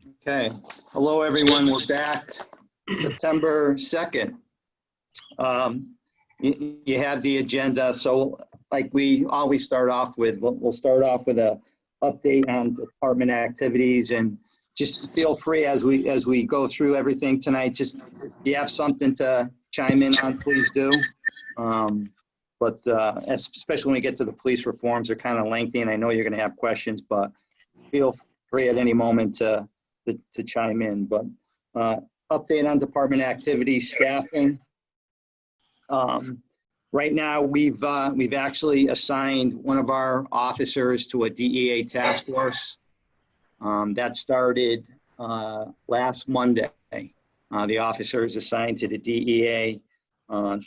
Okay. Hello, everyone. We're back September 2nd. You have the agenda. So like we always start off with, we'll start off with a update on department activities, and just feel free as we go through everything tonight. Just if you have something to chime in on, please do. Especially when we get to the police reforms, they're kind of lengthy, and I know you're going to have questions, but feel free at any moment to chime in. But update on department activities, staffing. Right now, we've actually assigned one of our officers to a DEA task force. That started last Monday. The officer is assigned to the DEA,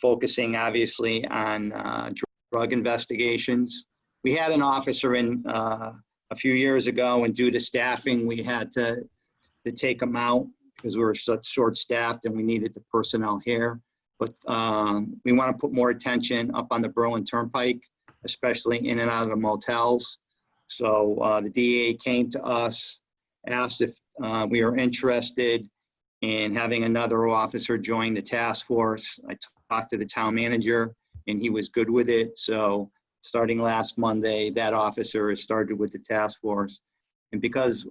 focusing obviously on drug investigations. We had an officer in a few years ago, and due to staffing, we had to take him out because we were such short-staffed and we needed the personnel here. But we want to put more attention up on the Berlin Turnpike, especially in and out of the motels. So the DEA came to us, asked if we are interested in having another officer join the task force. I talked to the town manager and he was good with it. So starting last Monday, that officer has started with the task force. And because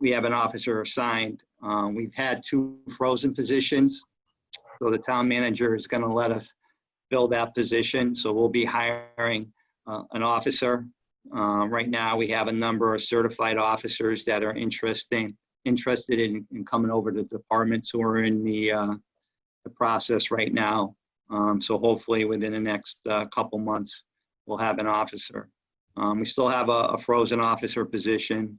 we have an officer assigned, we've had 2 frozen positions. So the town manager is going to let us fill that position. So we'll be hiring an officer. Right now, we have a number of certified officers that are interested in coming over to the department. So we're in the process right now. So hopefully within the next couple months, we'll have an officer. We still have a frozen officer position,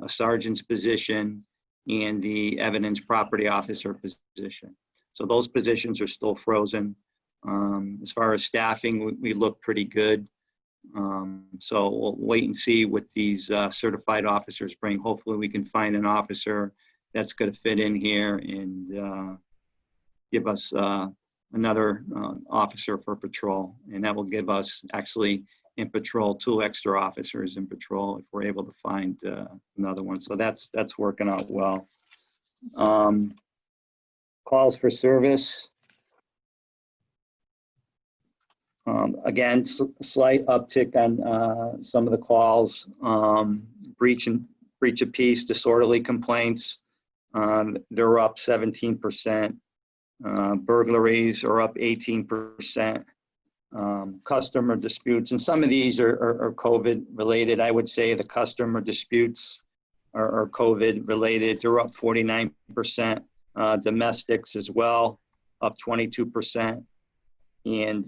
a sergeant's position, and the evidence property officer position. So those positions are still frozen. As far as staffing, we look pretty good. So we'll wait and see what these certified officers bring. Hopefully we can find an officer that's going to fit in here and give us another officer for patrol. And that will give us actually in patrol 2 extra officers in patrol if we're able to find another one. So that's working out well. Calls for service. Again, slight uptick on some of the calls. Breach of peace, disorderly complaints, they're up 17%. Burglaries are up 18%. Customer disputes, and some of these are COVID related. I would say the customer disputes are COVID related. They're up 49%. Domestics as well, up 22%. And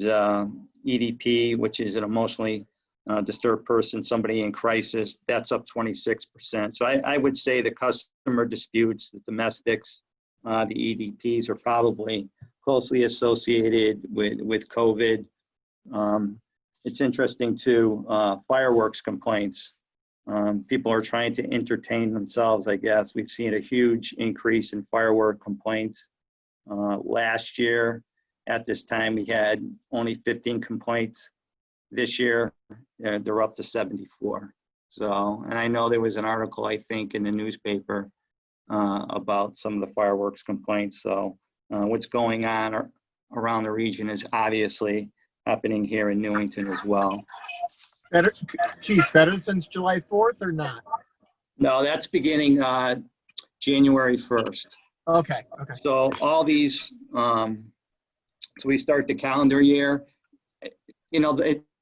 EDP, which is an emotionally disturbed person, somebody in crisis, that's up 26%. So I would say the customer disputes, the domestics, the EDPs are probably closely associated with COVID. It's interesting too, fireworks complaints. People are trying to entertain themselves, I guess. We've seen a huge increase in firework complaints. Last year, at this time, we had only 15 complaints. This year, they're up to 74. So, and I know there was an article, I think, in the newspaper about some of the fireworks complaints. So what's going on around the region is obviously happening here in Newington as well. Chief, better since July 4th or not? No, that's beginning January 1st. Okay. So all these, so we start the calendar year. You know,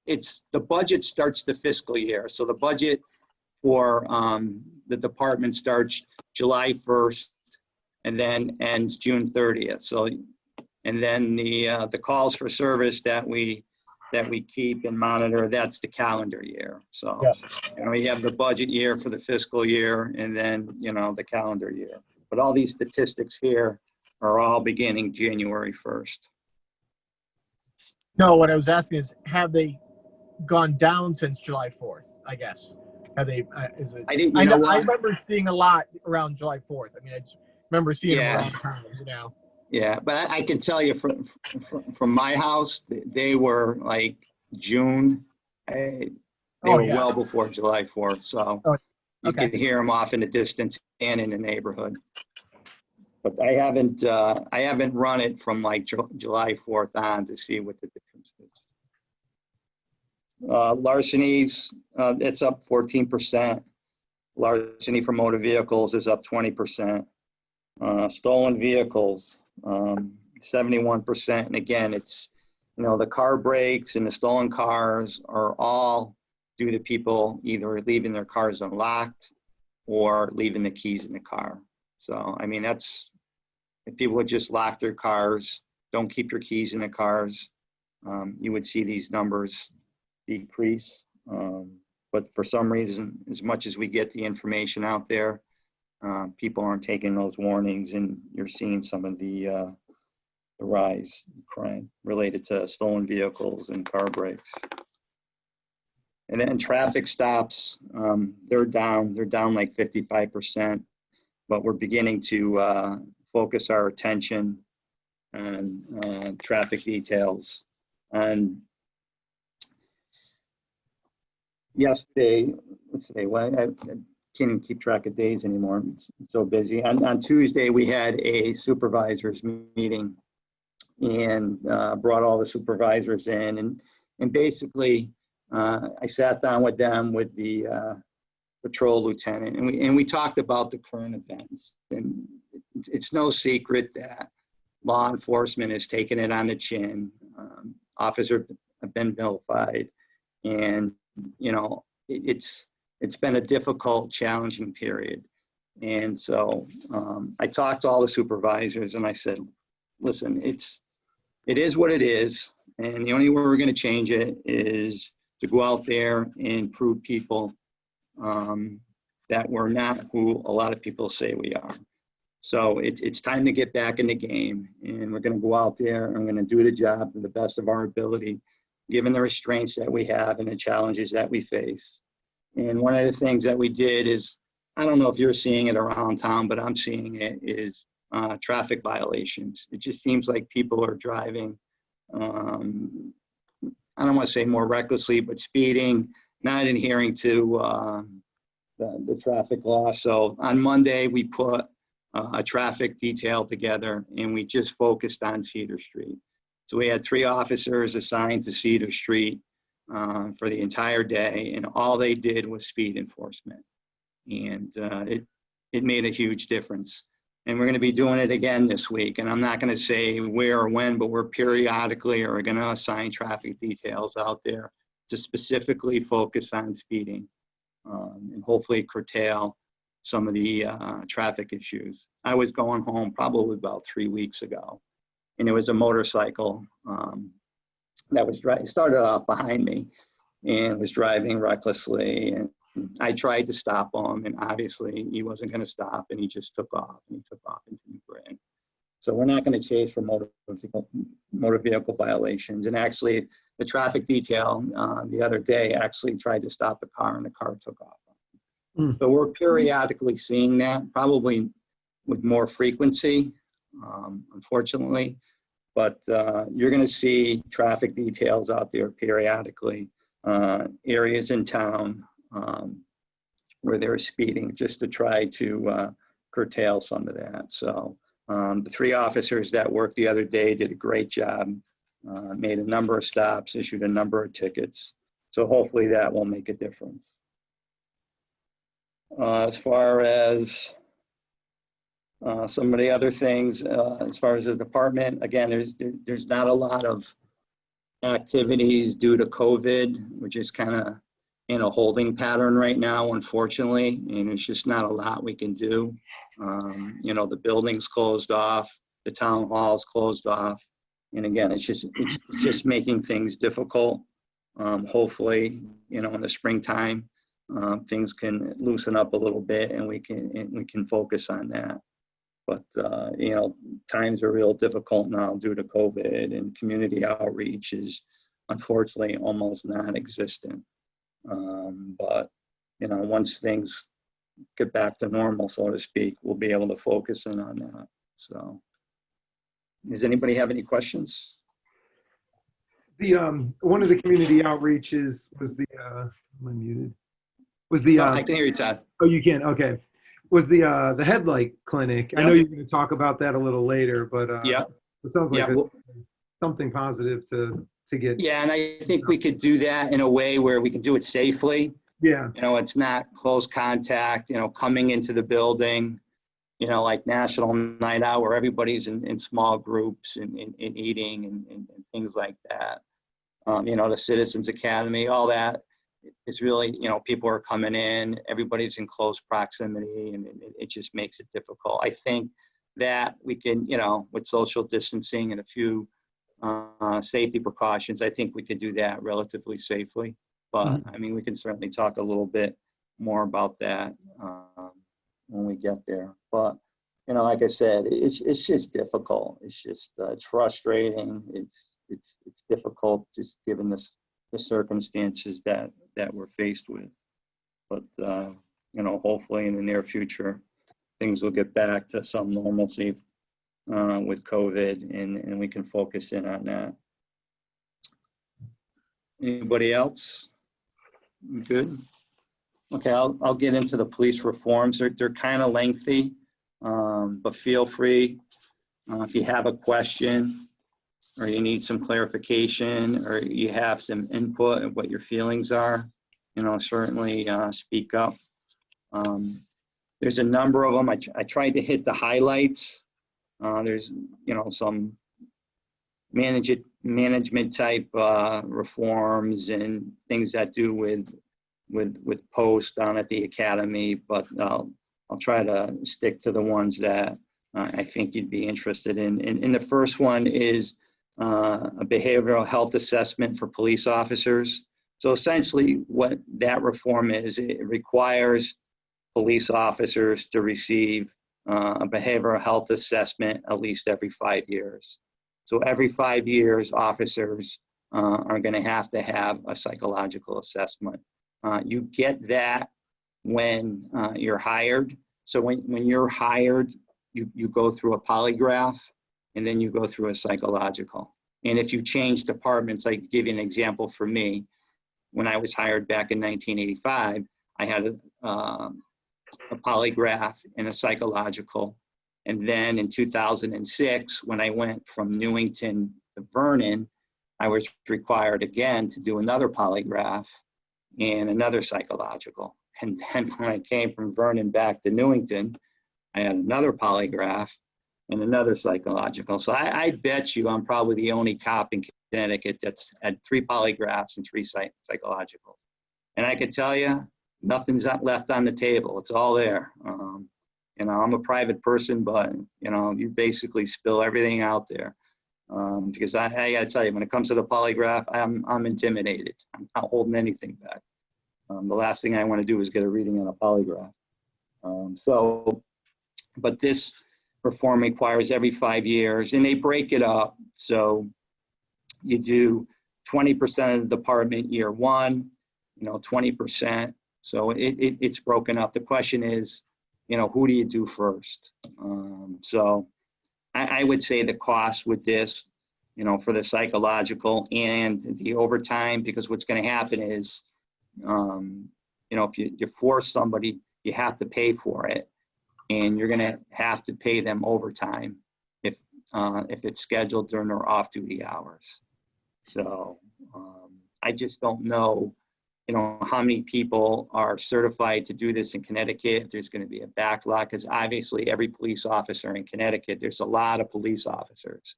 it's the budget starts the fiscal year. So the budget for the department starts July 1st and then ends June 30th. So, and then the calls for service that we keep and monitor, that's the calendar year. So, yeah. You know, we have the budget year for the fiscal year and then, you know, the calendar year. But all these statistics here are all beginning January 1st. No, what I was asking is, have they gone down since July 4th, I guess? Have they, is it? I remember seeing a lot around July 4th. I mean, I just remember seeing them around town, you know? Yeah, but I can tell you from my house, they were like June. They were well before July 4th. So You can hear them off in the distance and in the neighborhood. But I haven't run it from like July 4th on to see what the difference is. Larcenies, it's up 14%. Larceny for motor vehicles is up 20%. Stolen vehicles, 71%. And again, it's, the car breaks and the stolen cars are all due to people either leaving their cars unlocked or leaving the keys in the car. So, I mean, if people would just lock their cars, don't keep your keys in the cars, you would see these numbers decrease. But for some reason, as much as we get the information out there, people aren't taking those warnings, and you're seeing some of the rise in crime related to stolen vehicles and car breaks. And then traffic stops, they're down like 55%, but we're beginning to focus our attention on traffic details. And yesterday, what's today? Well, I can't even keep track of days anymore. It's so busy. On Tuesday, we had a supervisors meeting and brought all the supervisors in. And basically, I sat down with them with the patrol lieutenant, and we talked about the current events. And it's no secret that law enforcement has taken it on the chin. Officers have been vilified, and it's been a difficult, challenging period. And so I talked to all the supervisors, and I said, listen, it is what it is, and the only way we're going to change it is to go out there and prove people that we're not who a lot of people say we are. So it's time to get back in the game, and we're going to go out there and we're going to do the job to the best of our ability, given the restraints that we have and the challenges that we face. And one of the things that we did is, I don't know if you're seeing it around town, but I'm seeing it, is traffic violations. It just seems like people are driving, I don't want to say more recklessly, but speeding, not adhering to the traffic law. So on Monday, we put a traffic detail together, and we just focused on Cedar Street. So we had 3 officers assigned to Cedar Street for the entire day, and all they did was speed enforcement. And it made a huge difference. And we're going to be doing it again this week. And I'm not going to say where or when, but we're periodically are going to assign traffic details out there to specifically focus on speeding and hopefully curtail some of the traffic issues. I was going home probably about 3 weeks ago, and it was a motorcycle that was started off behind me and was driving recklessly. And I tried to stop him, and obviously he wasn't going to stop, and he just took off, and he took off into New Britain. So we're not going to chase for motor vehicle violations. And actually, the traffic detail the other day actually tried to stop a car, and the car took off. So we're periodically seeing that, probably with more frequency, unfortunately. But you're going to see traffic details out there periodically, areas in town where they're speeding, just to try to curtail some of that. So the 3 officers that worked the other day did a great job, made a number of stops, issued a number of tickets. So hopefully that will make a difference. As far as some of the other things, as far as the department, again, there's not a lot of activities due to COVID, which is kind of in a holding pattern right now, unfortunately, and there's just not a lot we can do. The building's closed off, the town hall's closed off, and again, it's just making things difficult. Hopefully, in the springtime, things can loosen up a little bit, and we can focus on that. But times are real difficult now due to COVID, and community outreach is unfortunately almost non-existent. But once things get back to normal, so to speak, we'll be able to focus in on that. So, does anybody have any questions? The one of the community outreaches was the am I muted? Was the I can hear you, Todd. oh, you can, okay. Was the headlight clinic? I know you're going to talk about that a little later, but Yeah. it sounds like Yeah. something positive to get. Yeah, and I think we could do that in a way where we can do it safely. Yeah. You know, it's not close contact, you know, coming into the building, you know, like National Night Out where everybody's in small groups and eating and things like that. You know, the Citizens Academy, all that is really, you know, people are coming in, everybody's in close proximity, and it just makes it difficult. I think that we can, you know, with social distancing and a few safety precautions, I think we could do that relatively safely. But I mean, we can certainly talk a little bit more about that when we get there. But you know, like I said, it's just difficult. It's just it's frustrating. It's difficult just given the circumstances that we're faced with. But you know, hopefully in the near future, things will get back to some normalcy with COVID, and we can focus in on that. Anybody else? Good. Okay, I'll get into the police reforms. They're kind of lengthy, but feel free if you have a question or you need some clarification or you have some input of what your feelings are, you know, certainly speak up. There's a number of them. I tried to hit the highlights. There's, you know, some management type reforms and things that do with post down at the academy, but I'll try to stick to the ones that I think you'd be interested in. And the first one is a behavioral health assessment for police officers. So essentially what that reform is, it requires police officers to receive a behavioral health assessment at least every 5 years. So every 5 years, officers are going to have a psychological assessment. You get that when you're hired. So when you're hired, you go through a polygraph and then you go through a psychological. And if you change departments, I give you an example for me. When I was hired back in 1985, I had a polygraph and a psychological. And then in 2006, when I went from Newington to Vernon, I was required again to do another polygraph and another psychological. And then when I came from Vernon back to Newington, I had another polygraph and another psychological. So I bet you I'm probably the only cop in Connecticut that's had 3 polygraphs and 3 psychologicals. And I could tell you, nothing's left on the table. It's all there. You know, I'm a private person, but you know, you basically spill everything out there. Because I gotta tell you, when it comes to the polygraph, I'm intimidated. I'm not holding anything back. The last thing I want to do is get a reading on a polygraph. But this reform requires every 5 years, and they break it up. So you do 20% of the department year 1, you know, 20%. So it's broken up. The question is, you know, who do you do first? So I would say the cost with this, you know, for the psychological and the overtime, because what's going to happen is, you know, if you force somebody, you have to pay for it, and you're going to have to pay them overtime if it's scheduled during their off-duty hours. So I just don't know, you know, how many people are certified to do this in Connecticut. There's going to be a backlog because obviously every police officer in Connecticut, there's a lot of police officers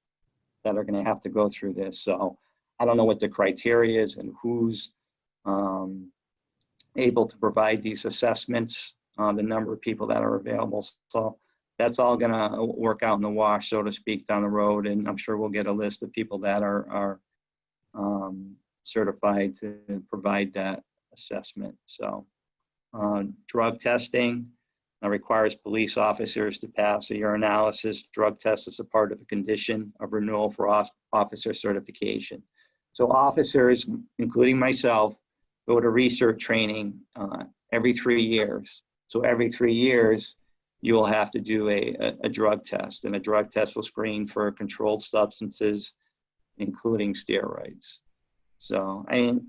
that are going to have to go through this. So I don't know what the criteria is and who's able to provide these assessments, the number of people that are available. So that's all going to work out in the wash, so to speak, down the road. And I'm sure we'll get a list of people that are certified to provide that assessment. So drug testing requires police officers to pass a urinalysis drug test as a part of the condition of renewal for officer certification. So officers, including myself, go to research training every 3 years. So every 3 years, you will have to do a drug test, and a drug test will screen for controlled substances, including steroids. So, I mean,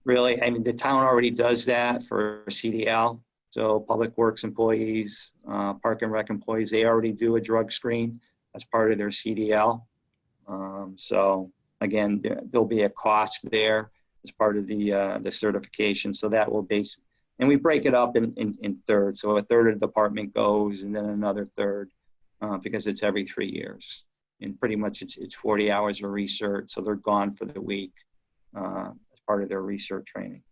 really. I mean, the town already does that for CDL. So Public Works employees, Park and Rec employees, they already do a drug screen as part of their CDL. So again, there'll be a cost there as part of the certification. So that will base, and we break it up in thirds. So a third of the department goes, and then another third, because it's every 3 years. And pretty much it's 40 hours of research. So they're gone for the week as part of their research training.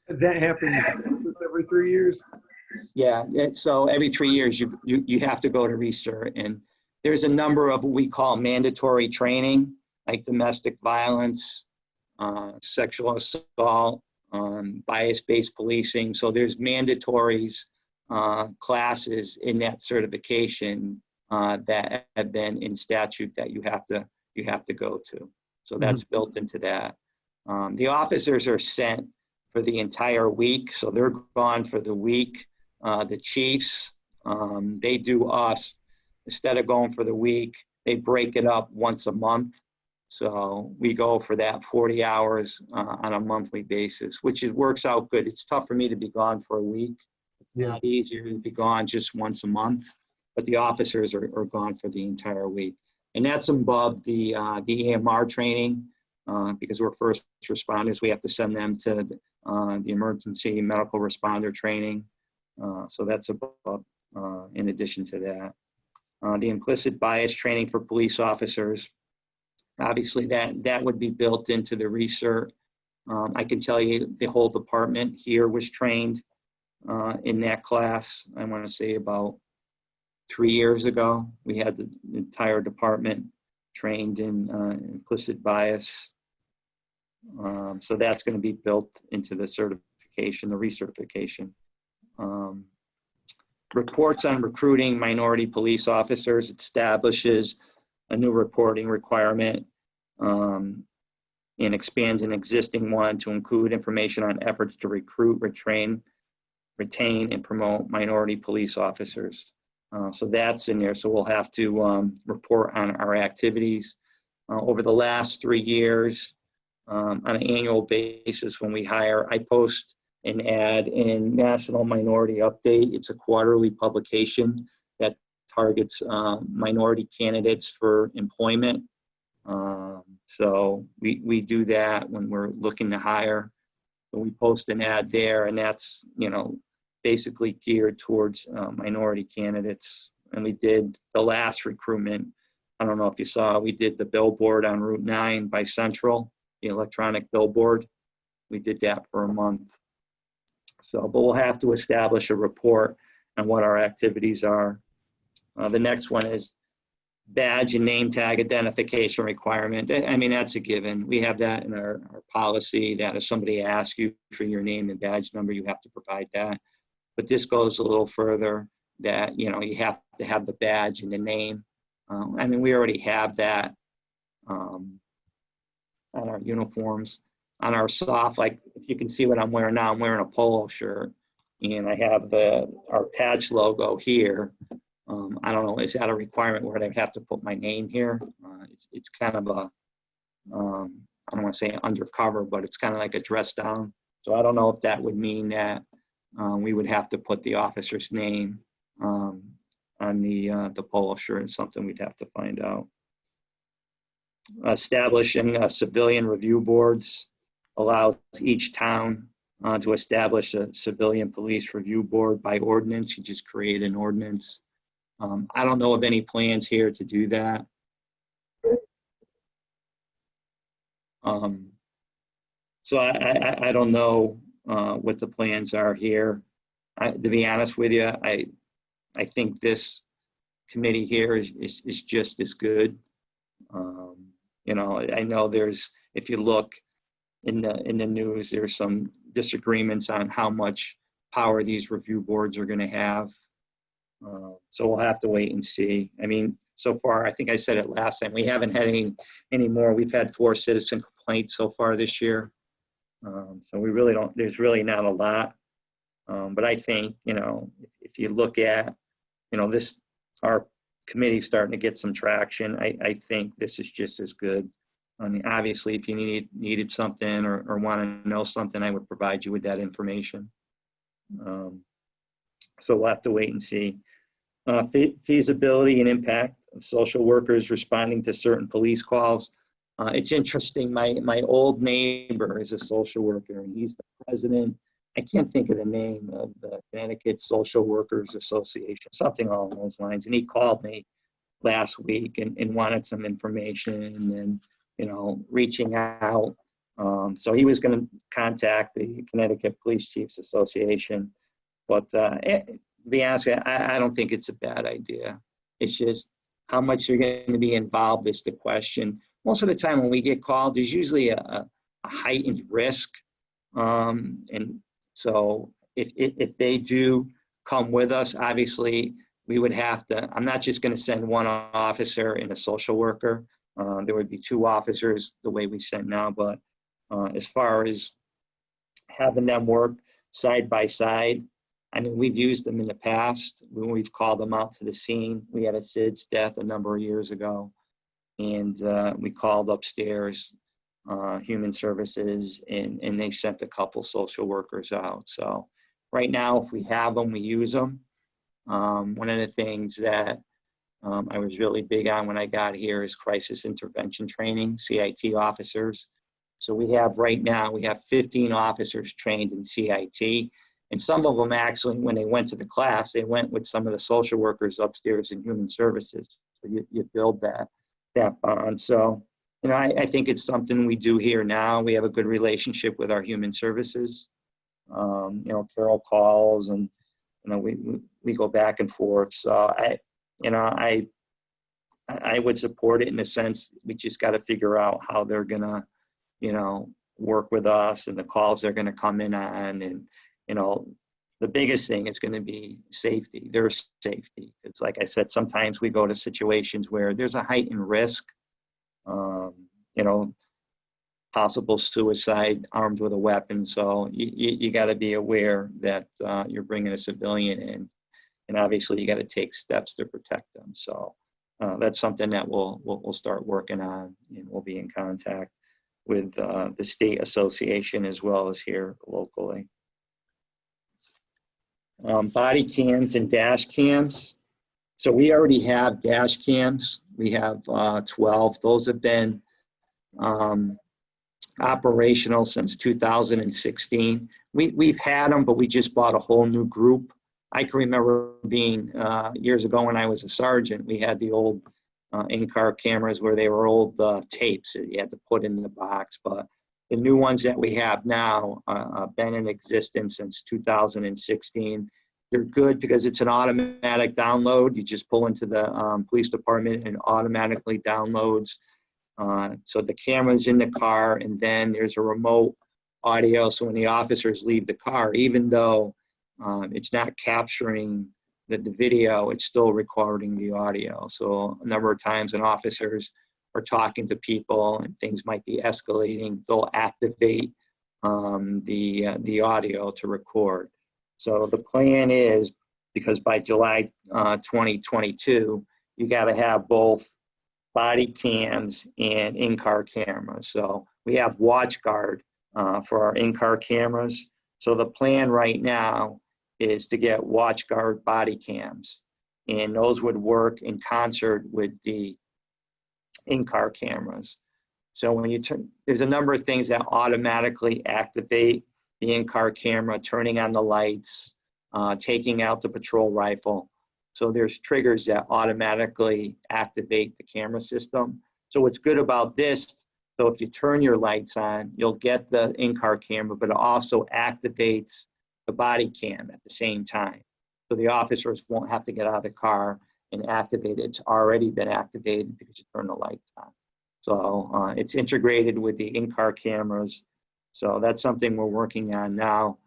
That happens every 3 years? Yeah, so every 3 years you have to go to research, and there's a number of what we call mandatory training, like domestic violence, sexual assault, bias-based policing. So there's mandatories classes in that certification that have been in statute that you have to go to. So that's built into that. The officers are sent for the entire week, so they're gone for the week. The chiefs, they do us, instead of going for the week, they break it up once a month. So we go for that 40 hours on a monthly basis, which it works out good. It's tough for me to be gone for a week. It's not easier to be gone just once a month, but the officers are gone for the entire week. And that's above the EMR training, because we're first responders. We have to send them to the emergency medical responder training. So that's above, in addition to that. The implicit bias training for police officers, obviously that would be built into the research. I can tell you the whole department here was trained in that class. I want to say about 3 years ago. We had the entire department trained in implicit bias. So that's going to be built into the certification, the recertification. Reports on recruiting minority police officers establishes a new reporting requirement and expands an existing one to include information on efforts to recruit, retain, and promote minority police officers. So that's in there. So we'll have to report on our activities. Over the last 3 years, on an annual basis, when we hire, I post an ad in National Minority Update. It's a quarterly publication that targets minority candidates for employment. So we do that when we're looking to hire. So we post an ad there, and that's, basically geared towards minority candidates. And we did the last recruitment. I don't know if you saw, we did the billboard on Route 9 by Central, the electronic billboard. We did that for a month. So, but we'll have to establish a report on what our activities are. The next one is badge and name tag identification requirement. I mean, that's a given. We have that in our policy, that if somebody asks you for your name and badge number, you have to provide that. But this goes a little further, that, you have to have the badge and the name. I mean, we already have that on our uniforms. On our soft, like if you can see what I'm wearing now, I'm wearing a polo shirt, and I have our patch logo here. I don't know, is that a requirement where I'd have to put my name here? It's kind of a, I don't want to say undercover, but it's kind of like a dress down. So I don't know if that would mean that we would have to put the officer's name on the polo shirt. It's something we'd have to find out. Establishing civilian review boards allows each town to establish a civilian police review board by ordinance. You just create an ordinance. I don't know of any plans here to do that. So I don't know what the plans are here. To be honest with you, I think this committee here is just as good. I know there's, if you look in the news, there's some disagreements on how much power these review boards are going to have. So we'll have to wait and see. I mean, so far, I think I said it last time, we haven't had any more. We've had 4 citizen complaints so far this year. So we really don't, there's really not a lot. But I think, if you look at, our committee's starting to get some traction. I think this is just as good. I mean, obviously, if you needed something or want to know something, I would provide you with that information. So we'll have to wait and see. Feasibility and impact of social workers responding to certain police calls. It's interesting, my old neighbor is a social worker, and he's the president, I can't think of the name of the Connecticut Social Workers Association, something along those lines. And he called me last week and wanted some information and, you know, reaching out. So he was going to contact the Connecticut Police Chiefs Association. But to be honest with you, I don't think it's a bad idea. It's just how much you're going to be involved is the question. Most of the time when we get called, there's usually a heightened risk. And so if they do come with us, obviously we would have to, I'm not just going to send one officer and a social worker. There would be 2 officers the way we send now, but as far as having them work side by side, I mean, we've used them in the past when we've called them out to the scene. We had a SIDS death a number of years ago, and we called upstairs Human Services, and they sent a couple social workers out. So right now, if we have them, we use them. One of the things that I was really big on when I got here is crisis intervention training, CIT officers. So we have right now, we have 15 officers trained in CIT. And some of them actually, when they went to the class, they went with some of the social workers upstairs in Human Services. So you build that bond. So, you know, I think it's something we do here now. We have a good relationship with our Human Services. You know, Carol calls and, you know, we go back and forth. So I would support it in the sense we just got to figure out how they're gonna, you know, work with us and the calls they're gonna come in on. And, you know, the biggest thing is going to be safety, their safety. It's like I said, sometimes we go to situations where there's a heightened risk, you know, possible suicide armed with a weapon. So you got to be aware that you're bringing a civilian in, and obviously you got to take steps to protect them. So that's something that we'll start working on, and we'll be in contact with the state association as well as here locally. Body cams and dash cams. So we already have dash cams. We have 12. Those have been operational since 2016. We've had them, but we just bought a whole new group. I can remember being years ago when I was a sergeant, we had the old in-car cameras where they were old tapes that you had to put in the box. But the new ones that we have now been in existence since 2016. They're good because it's an automatic download. You just pull into the police department and automatically downloads. So the camera's in the car, and then there's a remote audio. So when the officers leave the car, even though it's not capturing the video, it's still recording the audio. So a number of times when officers are talking to people and things might be escalating, they'll activate the audio to record. So the plan is, because by July 2022, you got to have both body cams and in-car cameras. So we have WatchGuard for our in-car cameras. So the plan right now is to get WatchGuard body cams, and those would work in concert with the in-car cameras. So when you turn, there's a number of things that automatically activate the in-car camera, turning on the lights, taking out the patrol rifle. So there's triggers that automatically activate the camera system. So what's good about this, so if you turn your lights on, you'll get the in-car camera, but it also activates the body cam at the same time. So the officers won't have to get out of the car and activate it. It's already been activated because you turn the lights on. So it's integrated with the in-car cameras. So that's something we're working on now.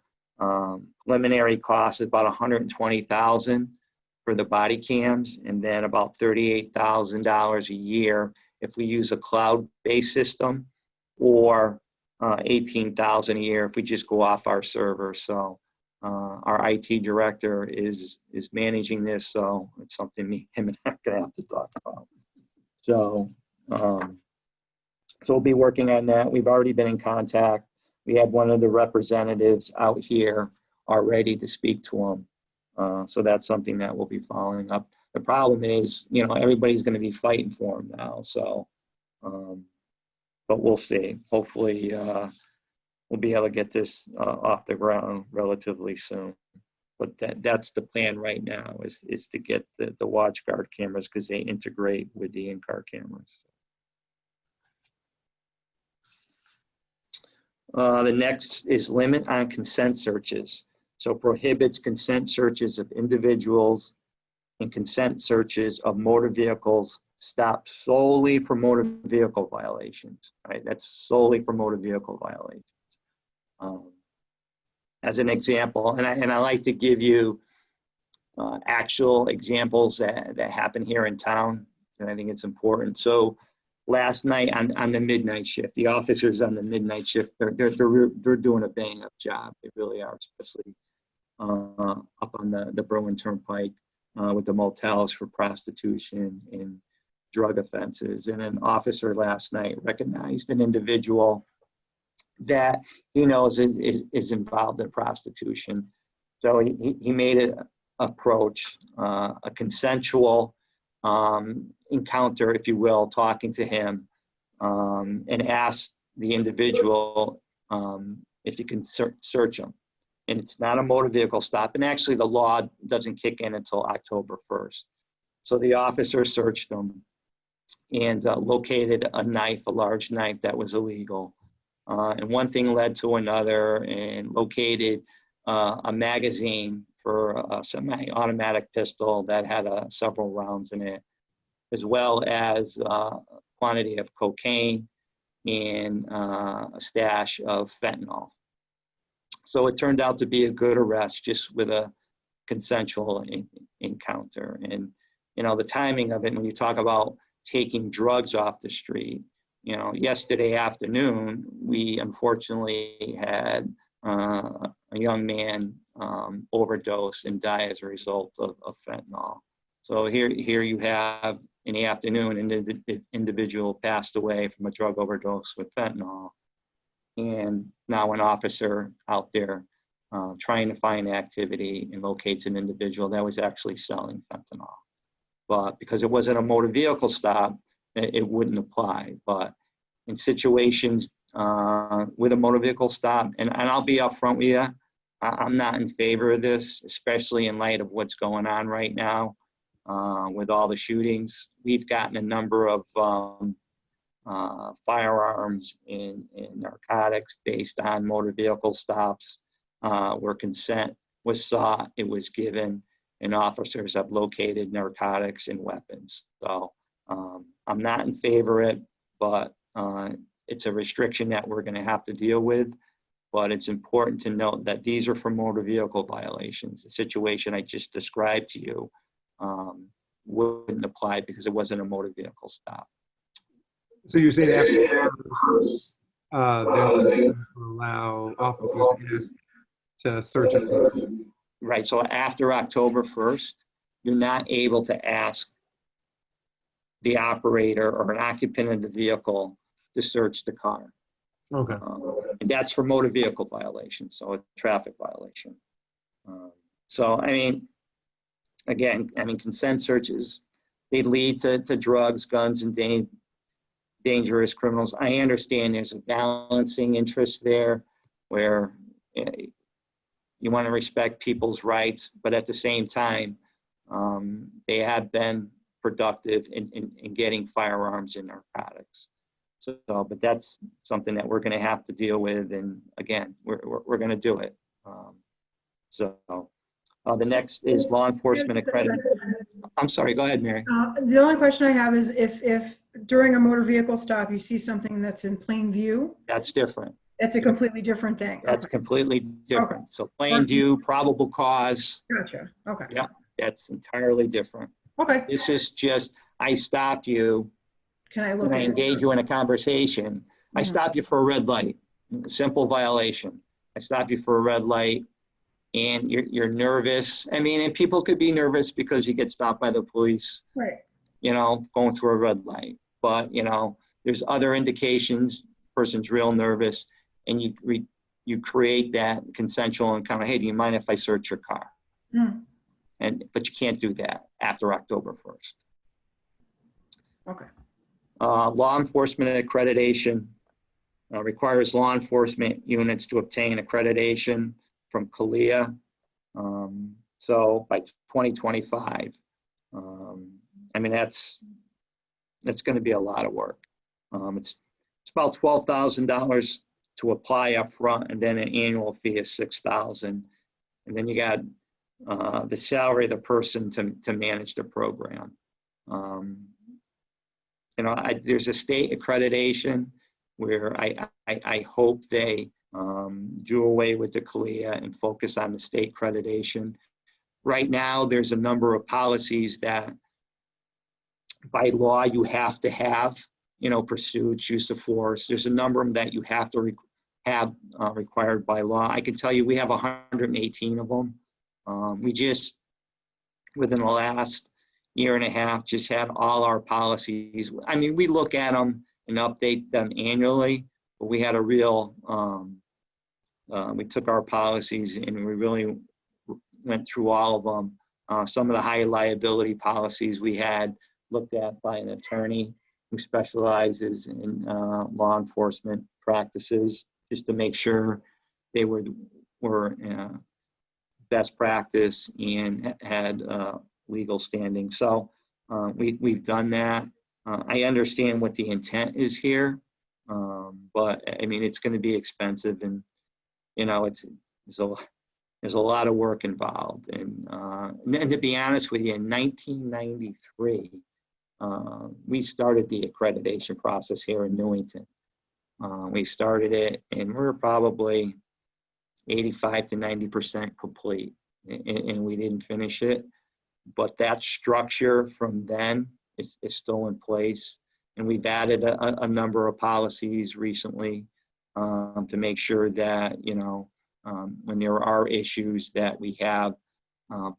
Preliminary cost is about $120,000 for the body cams, and then about $38,000 a year if we use a cloud-based system, or $18,000 a year if we just go off our server. So our IT director is managing this, so it's something him and I are gonna have to talk about. So So we'll be working on that. We've already been in contact. We had one of the representatives out here already to speak to him. So that's something that we'll be following up. The problem is, you know, everybody's going to be fighting for him now. So, but we'll see. Hopefully, we'll be able to get this off the ground relatively soon. But that's the plan right now is to get the WatchGuard cameras because they integrate with the in-car cameras. The next is limit on consent searches. So prohibits consent searches of individuals and consent searches of motor vehicles stopped solely for motor vehicle violations, right? That's solely for motor vehicle violations. As an example, and I like to give you actual examples that happen here in town, and I think it's important. So last night on the midnight shift, the officers on the midnight shift, they're doing a bang up job. They really are, especially up on the Berwyn Turnpike with the motels for prostitution and drug offenses. And an officer last night recognized an individual that he knows is involved in prostitution. So he made an approach, a consensual encounter, if you will, talking to him, and asked the individual if you can search him. And it's not a motor vehicle stop. And actually the law doesn't kick in until October 1st. So the officer searched him and located a knife, a large knife that was illegal. And one thing led to another, and located a magazine for a semi-automatic pistol that had several rounds in it, as well as a quantity of cocaine and a stash of fentanyl. So it turned out to be a good arrest, just with a consensual encounter. And, you know, the timing of it, when you talk about taking drugs off the street, you know, yesterday afternoon, we unfortunately had a young man overdose and die as a result of fentanyl. So here you have, in the afternoon, an individual passed away from a drug overdose with fentanyl. And now an officer out there trying to find activity and locates an individual that was actually selling fentanyl. But because it wasn't a motor vehicle stop, it wouldn't apply. But in situations with a motor vehicle stop, and I'll be upfront with you, I'm not in favor of this, especially in light of what's going on right now with all the shootings. We've gotten a number of firearms and narcotics based on motor vehicle stops where consent was sought, it was given, and officers have located narcotics and weapons. So I'm not in favor of it, but it's a restriction that we're going to have to deal with. But it's important to note that these are for motor vehicle violations. The situation I just described to you wouldn't apply because it wasn't a motor vehicle stop. So you say that they're going to allow officers to search it. Right. So after October 1st, you're not able to ask the operator or an occupant of the vehicle to search the car. Okay. And that's for motor vehicle violation, so a traffic violation. So, I mean, again, consent searches, they lead to drugs, guns, and dangerous criminals. I understand there's a balancing interest there where you want to respect people's rights, but at the same time, they have been productive in getting firearms and narcotics. So, but that's something that we're going to have to deal with, and again, we're going to do it. The next is law enforcement accreditation. I'm sorry, go ahead, Mary. The only question I have is if during a motor vehicle stop you see something that's in plain view. That's different. That's a completely different thing. That's completely different. Okay. So plain view, probable cause. Gotcha. Okay. Yeah, that's entirely different. Okay. This is just, I stopped you. Can I look and I at engage you in a conversation. I stop you for a red light, simple violation. I stop you for a red light and you're nervous. I mean, and people could be nervous because you get stopped by the police, Right. you know, going through a red light. But, you know, there's other indications, person's real nervous, and you create that consensual encounter. Hey, do you mind if I search your car? But you can't do that after October 1st. Okay. Law enforcement accreditation requires law enforcement units to obtain accreditation from CALEA. So by 2025, I mean, that's going to be a lot of work. It's about $12,000 to apply up front, and then an annual fee of $6,000. And then you got the salary of the person to manage the program. You know, there's a state accreditation where I hope they do away with the CALEA and focus on the state accreditation. Right now, there's a number of policies that by law you have to have, you know, pursuits, use of force. There's a number of them that you have to have required by law. I can tell you we have 118 of them. We just, within the last year and a half, just had all our policies. I mean, we look at them and update them annually, but we had a real, we took our policies and we really went through all of them. Some of the high liability policies we had looked at by an attorney who specializes in law enforcement practices, just to make sure they were best practice and had legal standing. So we've done that. I understand what the intent is here, but I mean, it's going to be expensive, and you know, there's a lot of work involved. And to be honest with you, in 1993, we started the accreditation process here in Newington. We started it, and we're probably 85 to 90% complete, and we didn't finish it. But that structure from then is still in place. And we've added a number of policies recently to make sure that, you know, when there are issues, that we have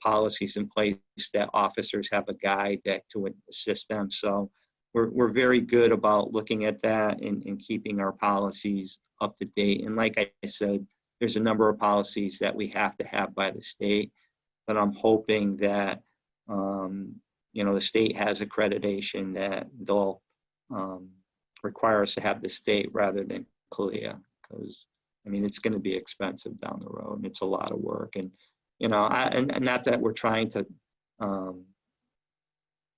policies in place, that officers have a guide that to assist them. So we're very good about looking at that and keeping our policies up to date. And like I said, there's a number of policies that we have to have by the state, but I'm hoping that, you know, the state has accreditation, that they'll require us to have the state rather than CALEA, because I mean, it's going to be expensive down the road, and it's a lot of work. And, you know, and not that we're trying to,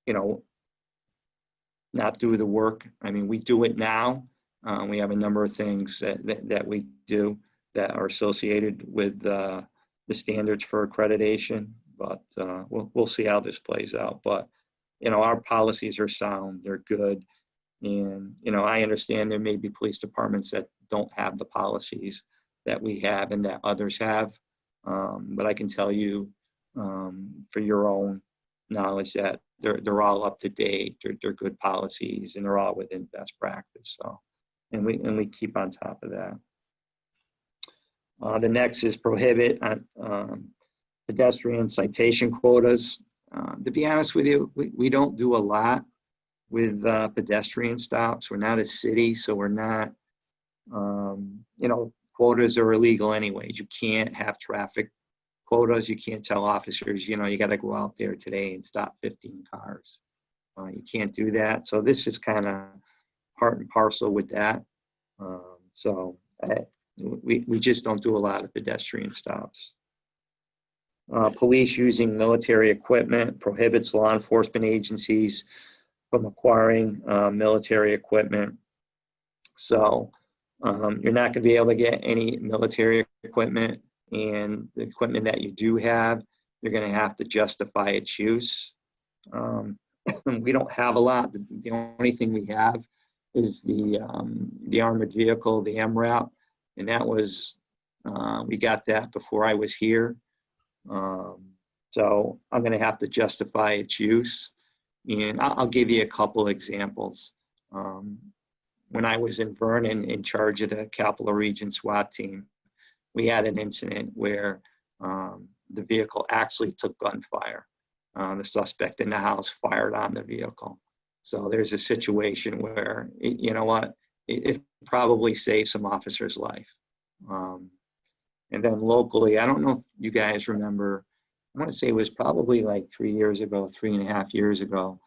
you know, not do the work. I mean, we do it now. We have a number of things that we do that are associated with the standards for accreditation, but we'll see how this plays out. But, you know, our policies are sound, they're good. And, you know, I understand there may be police departments that don't have the policies that we have and that others have. But I can tell you for your own knowledge that they're all up to date, they're good policies, and they're all within best practice. So, and we keep on top of that. The next is prohibit pedestrian citation quotas. To be honest with you, we don't do a lot with pedestrian stops. We're not a city, so we're not, you know, quotas are illegal anyways. You can't have traffic quotas. You can't tell officers, you know, you got to go out there today and stop 15 cars. You can't do that. So this is kind of part and parcel with that. We just don't do a lot of pedestrian stops. Police using military equipment prohibits law enforcement agencies from acquiring military equipment. So you're not going to be able to get any military equipment, and the equipment that you do have, you're going to have to justify its use. We don't have a lot. The only thing we have is the armored vehicle, the MRAP, and that was, we got that before I was here. So I'm going to have to justify its use. And I'll give you a couple examples. When I was in Vernon in charge of the Capital Region SWAT team, we had an incident where the vehicle actually took gunfire. The suspect in the house fired on the vehicle. So there's a situation where, you know what, it probably saved some officer's life. And then locally, I don't know if you guys remember, I want to say it was probably like 3 years ago, 3.5 years ago,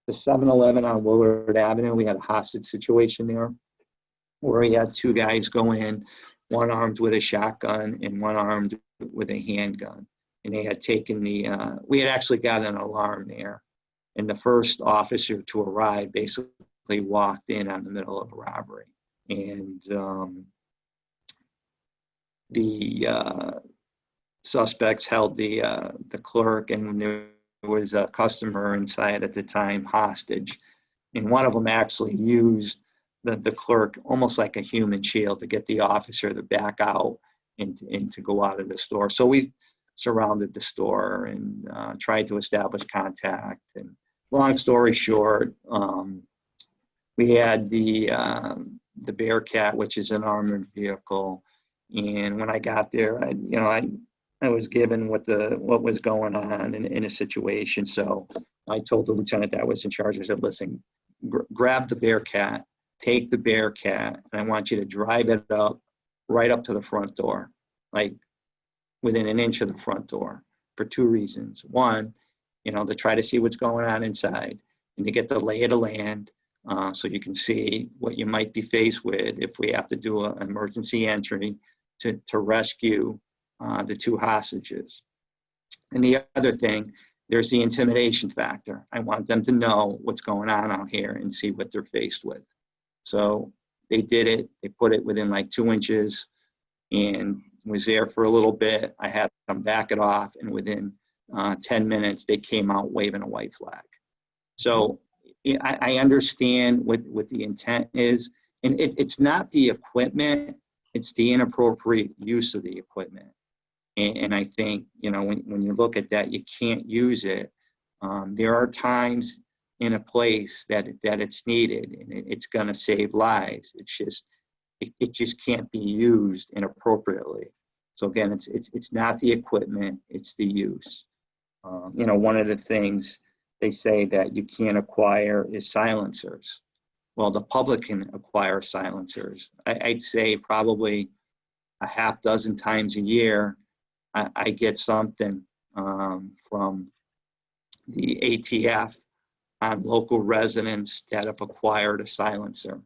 the 7-Eleven on Willard Avenue, we had a hostage situation there where we had 2 guys go in, one armed with a shotgun and one armed with a handgun. And they had taken we had actually got an alarm there. And the first officer to arrive basically walked in on the middle of a robbery. And the suspects held the clerk, and there was a customer inside at the time hostage. And one of them actually used the clerk almost like a human shield to get the officer to back out and to go out of the store. So we surrounded the store and tried to establish contact. And long story short, we had the Bearcat, which is an armored vehicle. And when I got there, I was given what was going on in a situation. So I told the lieutenant that was in charge. I said, listen, grab the Bearcat, take the Bearcat, and I want you to drive it right up to the front door, like within an inch of the front door, for 2 reasons. One, to try to see what's going on inside, and to get the lay of the land, so you can see what you might be faced with if we have to do an emergency entry to rescue the 2 hostages. And the other thing, there's the intimidation factor. I want them to know what's going on out here and see what they're faced with. So they did it. They put it within like 2 inches and was there for a little bit. I had them back it off, and within 10 minutes, they came out waving a white flag. So I understand what the intent is. And it's not the equipment, it's the inappropriate use of the equipment. And I think, when you look at that, you can't use it. There are times in a place that it's needed, and it's going to save lives. It's just, it just can't be used inappropriately. So again, it's not the equipment, it's the use. One of the things they say that you can't acquire is silencers. Well, the public can acquire silencers. I'd say probably a half dozen times a year, I get something from the ATF on local residents that have acquired a silencer.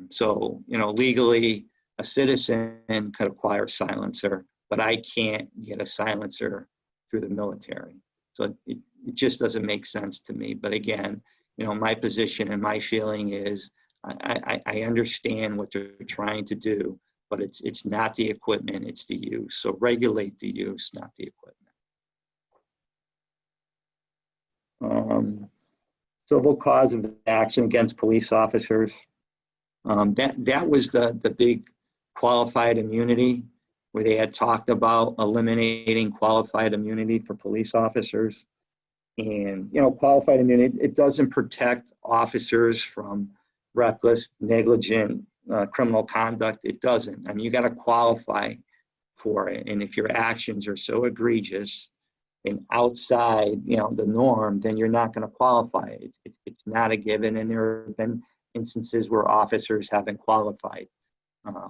So, legally, a citizen could acquire a silencer, but I can't get a silencer through the military. So it just doesn't make sense to me. But again, my position and my feeling is I understand what they're trying to do, but it's not the equipment, it's the use. So regulate the use, not the equipment. Civil cause of action against police officers. That was the big qualified immunity, where they had talked about eliminating qualified immunity for police officers. And, qualified immunity, it doesn't protect officers from reckless, negligent, criminal conduct. It doesn't. I mean, you got to qualify for it. And if your actions are so egregious and outside, the norm, then you're not going to qualify. It's not a given. And there have been instances where officers haven't qualified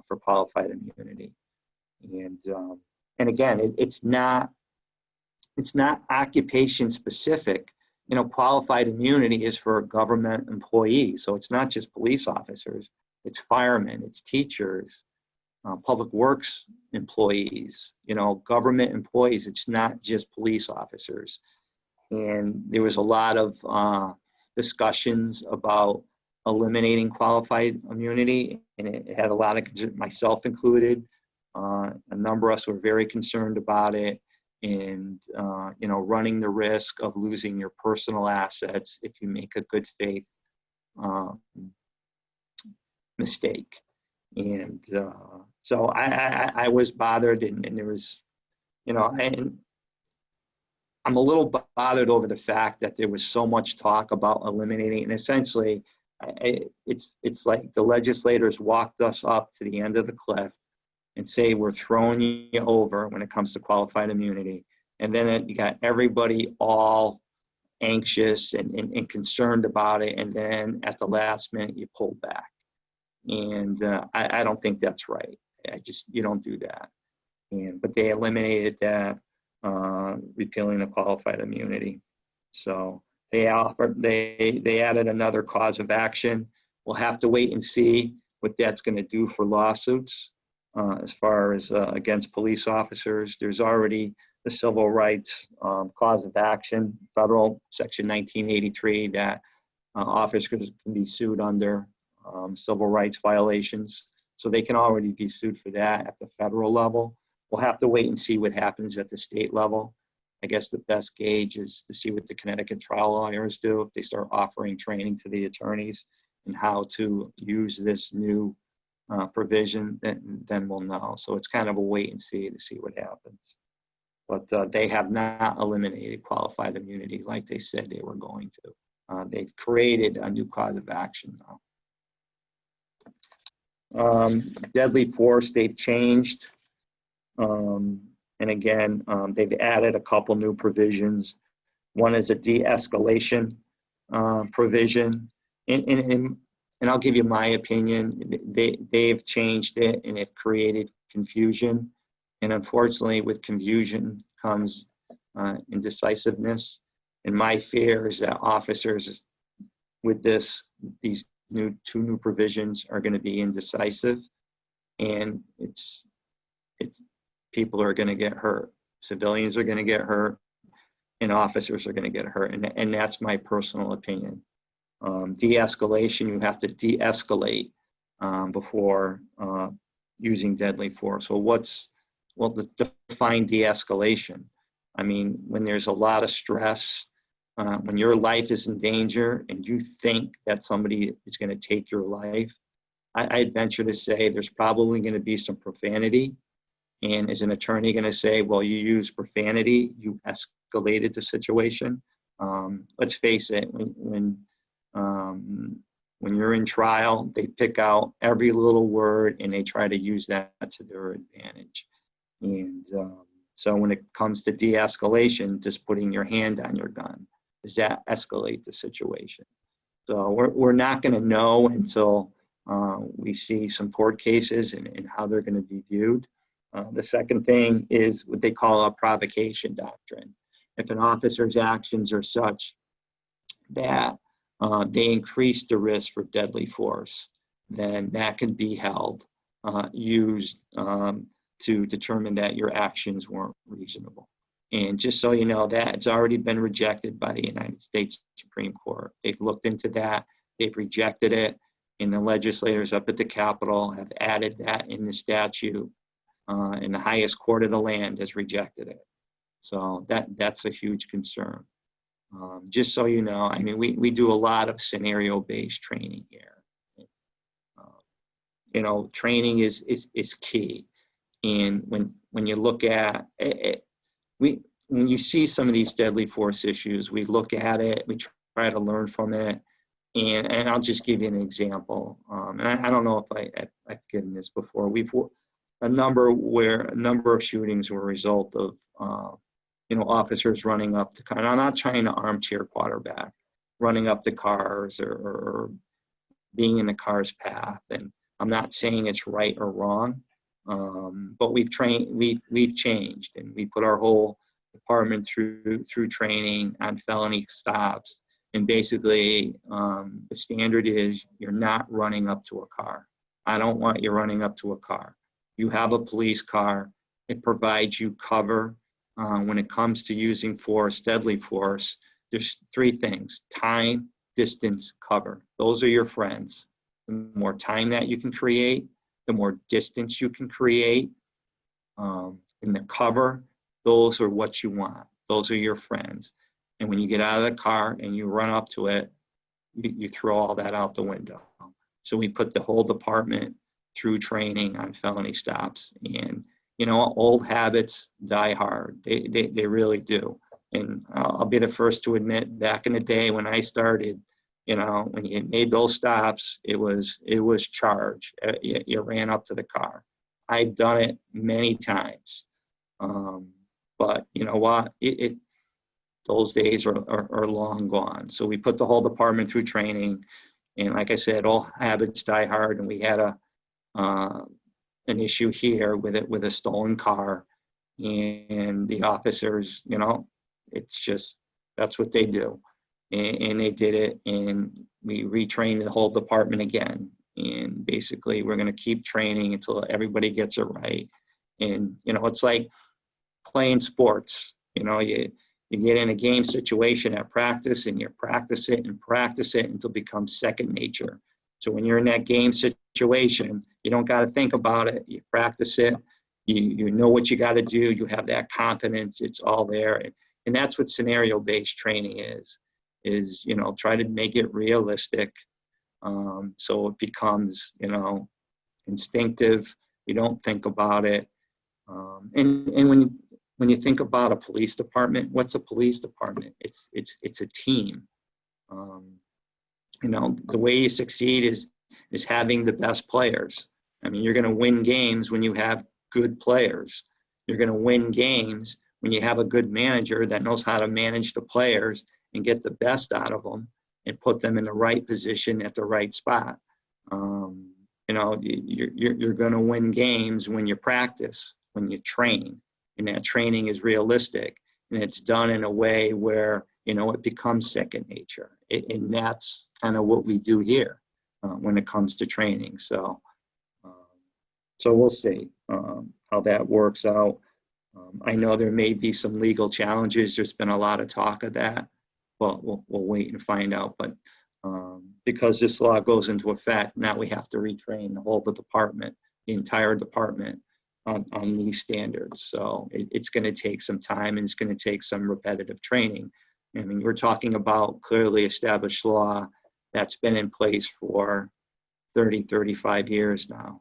for qualified immunity. And again, it's not occupation specific. Qualified immunity is for government employees. So it's not just police officers, it's firemen, it's teachers, public works employees, government employees. It's not just police officers. And there was a lot of discussions about eliminating qualified immunity, and it had a lot of, myself included, a number of us were very concerned about it. And, running the risk of losing your personal assets if you make a good faith mistake. And so I was bothered, and there was, and I'm a little bothered over the fact that there was so much talk about eliminating, and essentially it's like the legislators walked us up to the end of the cliff and say, we're throwing you over when it comes to qualified immunity. And then you got everybody all anxious and concerned about it, and then at the last minute you pull back. And I don't think that's right. You don't do that. But they eliminated that, repealing the qualified immunity. So they added another cause of action. We'll have to wait and see what that's going to do for lawsuits as far as against police officers. There's already the civil rights cause of action, federal section 1983, that officers can be sued under civil rights violations. So they can already be sued for that at the federal level. We'll have to wait and see what happens at the state level. I guess the best gauge is to see what the Connecticut trial lawyers do if they start offering training to the attorneys and how to use this new provision. Then we'll know. So it's kind of a wait and see to see what happens. But they have not eliminated qualified immunity like they said they were going to. They've created a new cause of action now. Deadly force, they've changed. And again, they've added a couple new provisions. One is a de-escalation provision. And I'll give you my opinion. They've changed it and it created confusion. And unfortunately, with confusion comes indecisiveness. And my fear is that officers with these two new provisions are going to be indecisive, and people are going to get hurt. Civilians are going to get hurt, and officers are going to get hurt. And that's my personal opinion. De-escalation, you have to de-escalate before using deadly force. Define de-escalation. I mean, when there's a lot of stress, when your life is in danger and you think that somebody is going to take your life, I'd venture to say there's probably going to be some profanity. And is an attorney going to say, well, you used profanity, you escalated the situation? Let's face it, when you're in trial, they pick out every little word and they try to use that to their advantage. And so when it comes to de-escalation, just putting your hand on your gun, does that escalate the situation? So we're not going to know until we see some court cases and how they're going to be viewed. The second thing is what they call a provocation doctrine. If an officer's actions are such that they increase the risk for deadly force, then that can be used to determine that your actions weren't reasonable. And just so you know, that it's already been rejected by the United States Supreme Court. They've looked into that, they've rejected it, and the legislators up at the Capitol have added that in the statute, and the highest court of the land has rejected it. So that's a huge concern. Just so you know, I mean, we do a lot of scenario-based training here. Training is key. And when you look at it, when you see some of these deadly force issues, we look at it, we try to learn from it. And I'll just give you an example. And I don't know if I've given this before. We've a number of shootings were a result of officers running up the car. And I'm not trying to armchair quarterback, running up the cars or being in the car's path. And I'm not saying it's right or wrong, but we've changed, and we put our whole department through training on felony stops. And basically, the standard is you're not running up to a car. I don't want you running up to a car. You have a police car. It provides you cover. When it comes to using force, deadly force, there's three things: time, distance, cover. Those are your friends. The more time that you can create, the more distance you can create. In the cover, those are what you want. Those are your friends. And when you get out of the car and you run up to it, you throw all that out the window. So we put the whole department through training on felony stops. And old habits die hard. They really do. And I'll be the first to admit, back in the day when I started, when you made those stops, it was charge. You ran up to the car. I've done it many times. But you know what? those days are long gone. So we put the whole department through training. And like I said, all habits die hard. And we had an issue here with a stolen car. And the officers, it's just, that's what they do. And they did it. And we retrained the whole department again. And basically, we're going to keep training until everybody gets it right. And, it's like playing sports. You get in a game situation at practice, and you practice it until it becomes second nature. So when you're in that game situation, you don't got to think about it. You practice it. You know what you got to do. You have that confidence. It's all there. And that's what scenario-based training is try to make it realistic. So it becomes, instinctive. You don't think about it. And when you think about a police department, what's a police department? It's a team. The way you succeed is having the best players. I mean, you're going to win games when you have good players. You're going to win games when you have a good manager that knows how to manage the players and get the best out of them and put them in the right position at the right spot. You're going to win games when you practice, when you train, and that training is realistic and it's done in a way where, it becomes second nature. And that's kind of what we do here when it comes to training. So we'll see how that works out. I know there may be some legal challenges. There's been a lot of talk of that, but we'll wait and find out. But because this law goes into effect, now we have to retrain the whole department, the entire department on these standards. So it's going to take some time, and it's going to take some repetitive training. I mean, we're talking about clearly established law that's been in place for 30, 35 years now.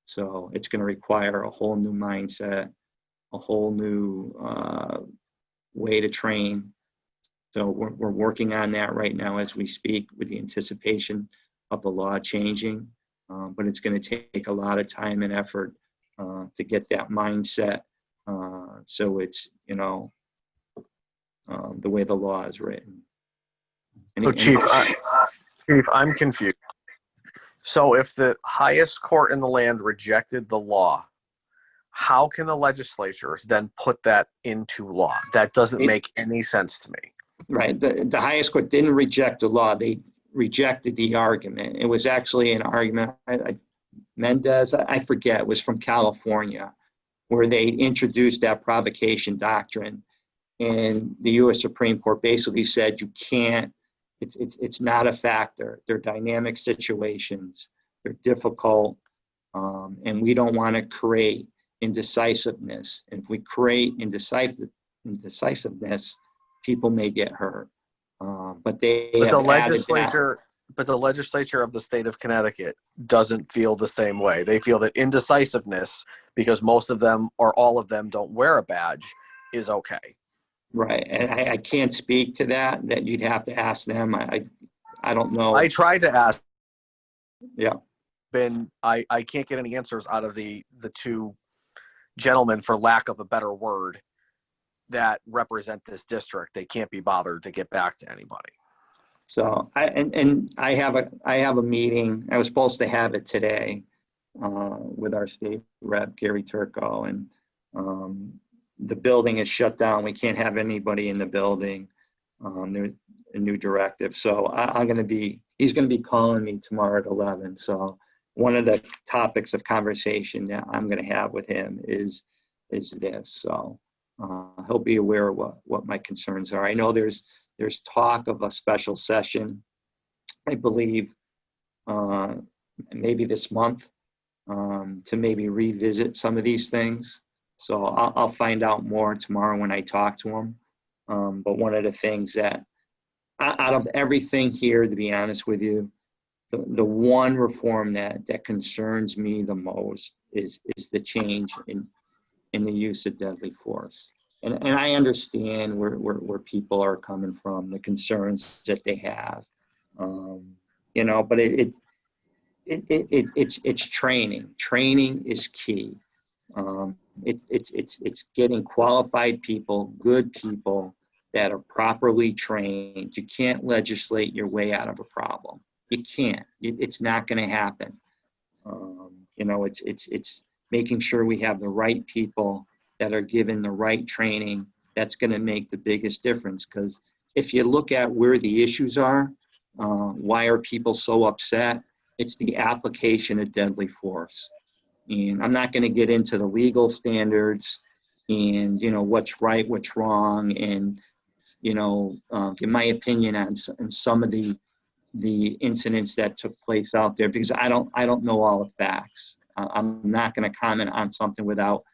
So it's going to require a whole new mindset, a whole new way to train. So we're working on that right now as we speak, with the anticipation of the law changing. But it's going to take a lot of time and effort to get that mindset. So it's, the way the law is written. So Chief, I'm confused. So if the highest court in the land rejected the law, how can the legislatures then put that into law? That doesn't make any sense to me. Right. The highest court didn't reject the law. They rejected the argument. It was actually an argument, Mendez, I forget, was from California, where they introduced that provocation doctrine. And the U.S. Supreme Court basically said you can't, it's not a factor. They're dynamic situations. They're difficult. And we don't want to create indecisiveness. And if we create indecisiveness, people may get hurt. But the legislature of the state of Connecticut doesn't feel the same way. They feel that indecisiveness, because most of them or all of them don't wear a badge, is okay. Right, and I can't speak to that. That you'd have to ask them. I don't know. I tried to ask. Yeah. I can't get any answers out of the two gentlemen, for lack of a better word, that represent this district. They can't be bothered to get back to anybody. So I have a meeting. I was supposed to have it today with our state rep Gary Turco, and the building is shut down. We can't have anybody in the building. There's a new directive. So he's going to be calling me tomorrow at 11. So one of the topics of conversation that I'm going to have with him is this. So he'll be aware of what my concerns are. I know there's talk of a special session, I believe, maybe this month, to maybe revisit some of these things. So I'll find out more tomorrow when I talk to him. But one of the things that, out of everything here, to be honest with you, the one reform that concerns me the most is the change in the use of deadly force. And I understand where people are coming from, the concerns that they have, but it's training. Training is key. It's getting qualified people, good people that are properly trained. You can't legislate your way out of a problem. You can't. It's not going to happen. You know, it's making sure we have the right people that are given the right training. That's going to make the biggest difference. Because if you look at where the issues are, why are people so upset? It's the application of deadly force. And I'm not going to get into the legal standards and, you know, what's right, what's wrong, and, you know, give my opinion on some of the incidents that took place out there, because I don't know all the facts. I'm not going to comment on something without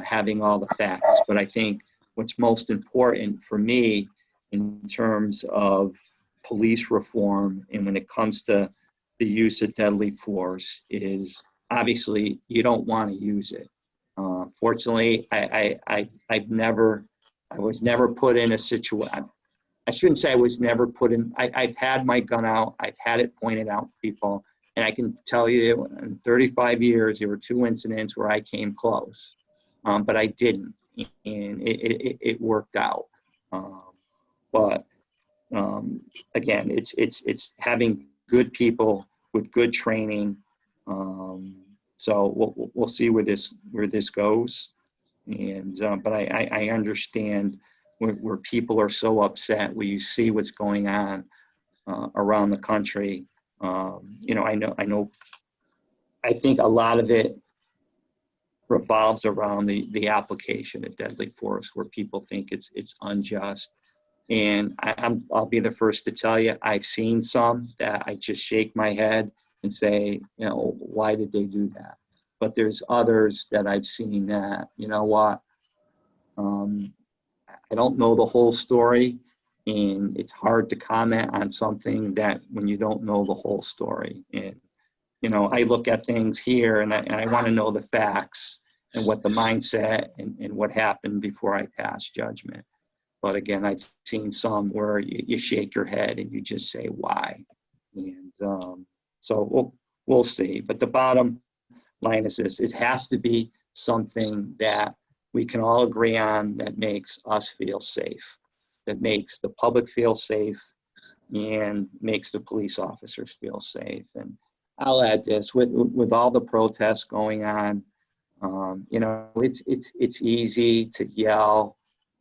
having all the facts. But I think what's most important for me in terms of police reform and when it comes to the use of deadly force is obviously you don't want to use it. Fortunately, I was never put in a situation. I shouldn't say I was never put in. I've had my gun out. I've had it pointed out to people, and I can tell you in 35 years there were 2 incidents where I came close, but I didn't, and it worked out. But again, it's having good people with good training. So we'll see where this goes, and but I understand where people are so upset when you see what's going on around the country. You know, I think a lot of it revolves around the application of deadly force, where people think it's unjust. And I'll be the first to tell you, I've seen some that I just shake my head and say, you know, why did they do that? But there's others that I've seen that, you know what, I don't know the whole story, and it's hard to comment on something that when you don't know the whole story. And, you know, I look at things here and I want to know the facts and what the mindset and what happened before I pass judgment. But again, I've seen some where you shake your head and you just say, why? And so we'll see. But the bottom line is this: it has to be something that we can all agree on, that makes us feel safe, that makes the public feel safe, and makes the police officers feel safe. And I'll add this: with all the protests going on, you know, it's easy to yell,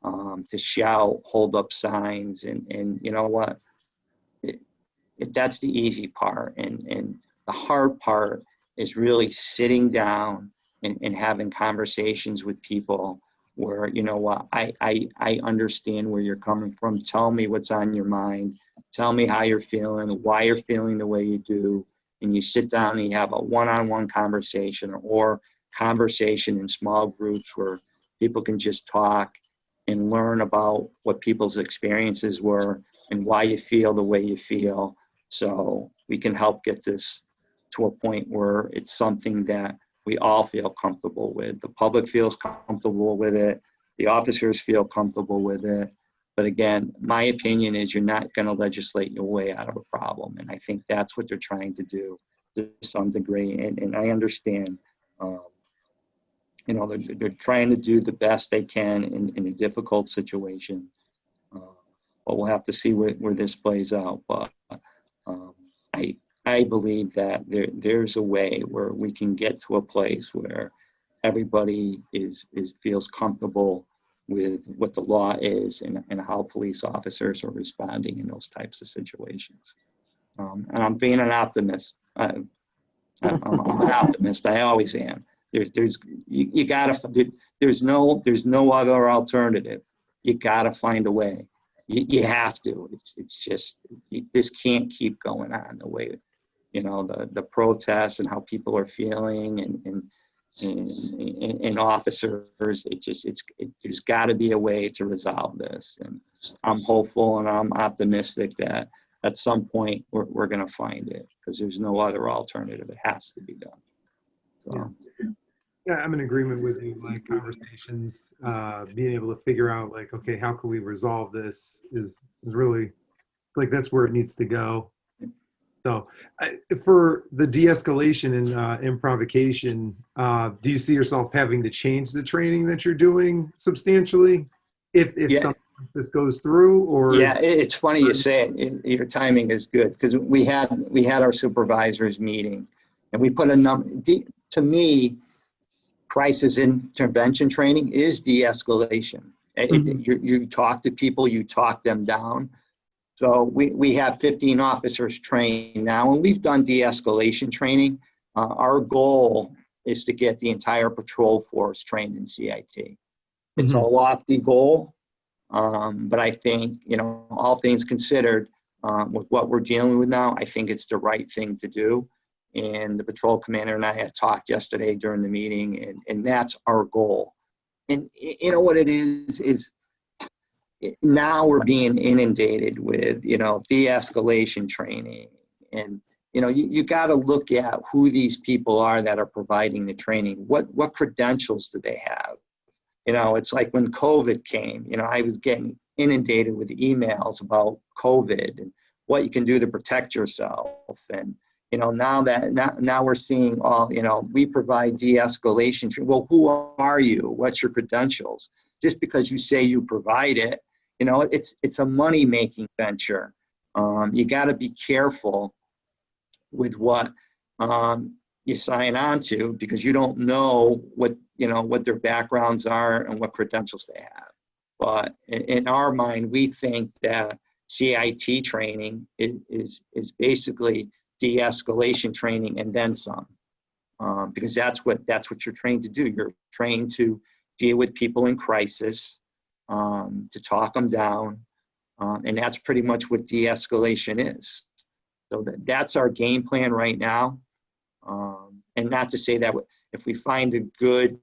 to shout, hold up signs, and you know what? That's the easy part, and the hard part is really sitting down and having conversations with people where, you know what, I understand where you're coming from. Tell me what's on your mind. Tell me how you're feeling, why you're feeling the way you do. And you sit down and you have a one-on-one conversation or conversation in small groups where people can just talk and learn about what people's experiences were and why you feel the way you feel. So we can help get this to a point where it's something that we all feel comfortable with. The public feels comfortable with it. The officers feel comfortable with it. But again, my opinion is you're not going to legislate your way out of a problem. And I think that's what they're trying to do to some degree. And I understand, you know, they're trying to do the best they can in a difficult situation. But we'll have to see where this plays out. But I believe that there's a way where we can get to a place where everybody feels comfortable with what the law is and how police officers are responding in those types of situations. And I'm being an optimist. I'm an optimist. I always am. There's no other alternative. You gotta find a way. You have to. It's just, this can't keep going on the way, you know, the protests and how people are feeling and officers. There's got to be a way to resolve this, and I'm hopeful and I'm optimistic that at some point we're going to find it, because there's no other alternative. It has to be done. So. Yeah, I'm in agreement with you. Like, conversations, being able to figure out, like, okay, how can we resolve this is really, like, that's where it needs to go. So for the de-escalation and improvisation, do you see yourself having to change the training that you're doing substantially if Yeah. something this goes through, or? Yeah, it's funny you say it. Your timing is good, because we had our supervisors meeting, and we put a number. To me, crisis intervention training is de-escalation. You talk to people, you talk them down. So we have 15 officers trained now, and we've done de-escalation training. Our goal is to get the entire patrol force trained in CIT. It's a lofty goal, but I think, all things considered, with what we're dealing with now, I think it's the right thing to do. And the patrol commander and I had talked yesterday during the meeting, and that's our goal. And you know what it is now we're being inundated with, de-escalation training. And, you got to look at who these people are that are providing the training. What credentials do they have? It's like when COVID came, I was getting inundated with emails about COVID and what you can do to protect yourself. And, now we're seeing all, we provide de-escalation training. Well, who are you? What's your credentials? Just because you say you provide it, it's a money-making venture. You got to be careful with what you sign on to, because you don't know what their backgrounds are and what credentials they have. But in our mind, we think that CIT training is basically de-escalation training and then some, because that's what you're trained to do. You're trained to deal with people in crisis, to talk them down, and that's pretty much what de-escalation is. So that's our game plan right now. And not to say that if we find a good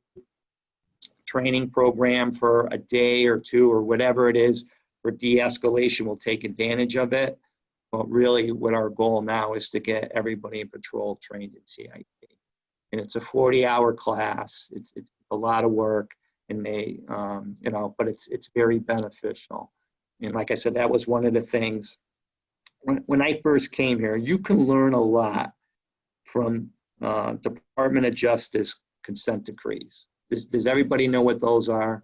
training program for a day or two or whatever it is for de-escalation, we'll take advantage of it. But really what our goal now is to get everybody in patrol trained in CIT. And it's a 40-hour class. It's a lot of work, and they, but it's very beneficial. And like I said, that was one of the things. When I first came here, you can learn a lot from Department of Justice consent decrees. Does everybody know what those are?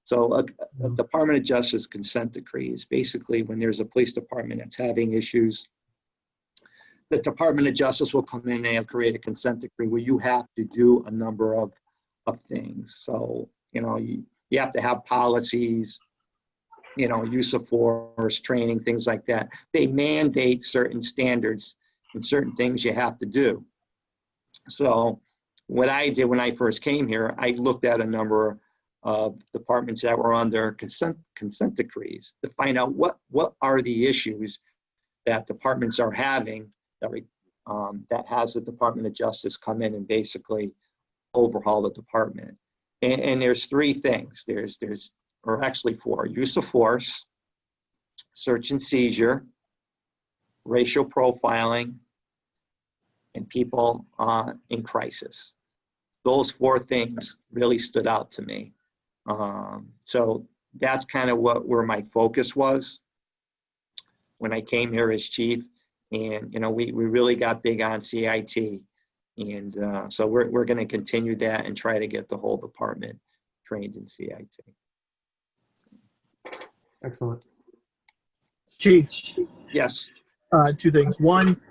So a Department of Justice consent decree is basically when there's a police department that's having issues, the Department of Justice will come in and they'll create a consent decree where you have to do a number of things. So, you have to have policies, use of force, training, things like that. They mandate certain standards and certain things you have to do. So what I did when I first came here, I looked at a number of departments that were on their consent decrees to find out what are the issues that departments are having that has the Department of Justice come in and basically overhaul the department. And there's three things. Or actually four: use of force, search and seizure, racial profiling, and people in crisis. Those four things really stood out to me. So that's kind of where my focus was when I came here as chief. And, we really got big on CIT. And so we're going to continue that and try to get the whole department trained in CIT. Excellent. Chief. Yes. Two things. One,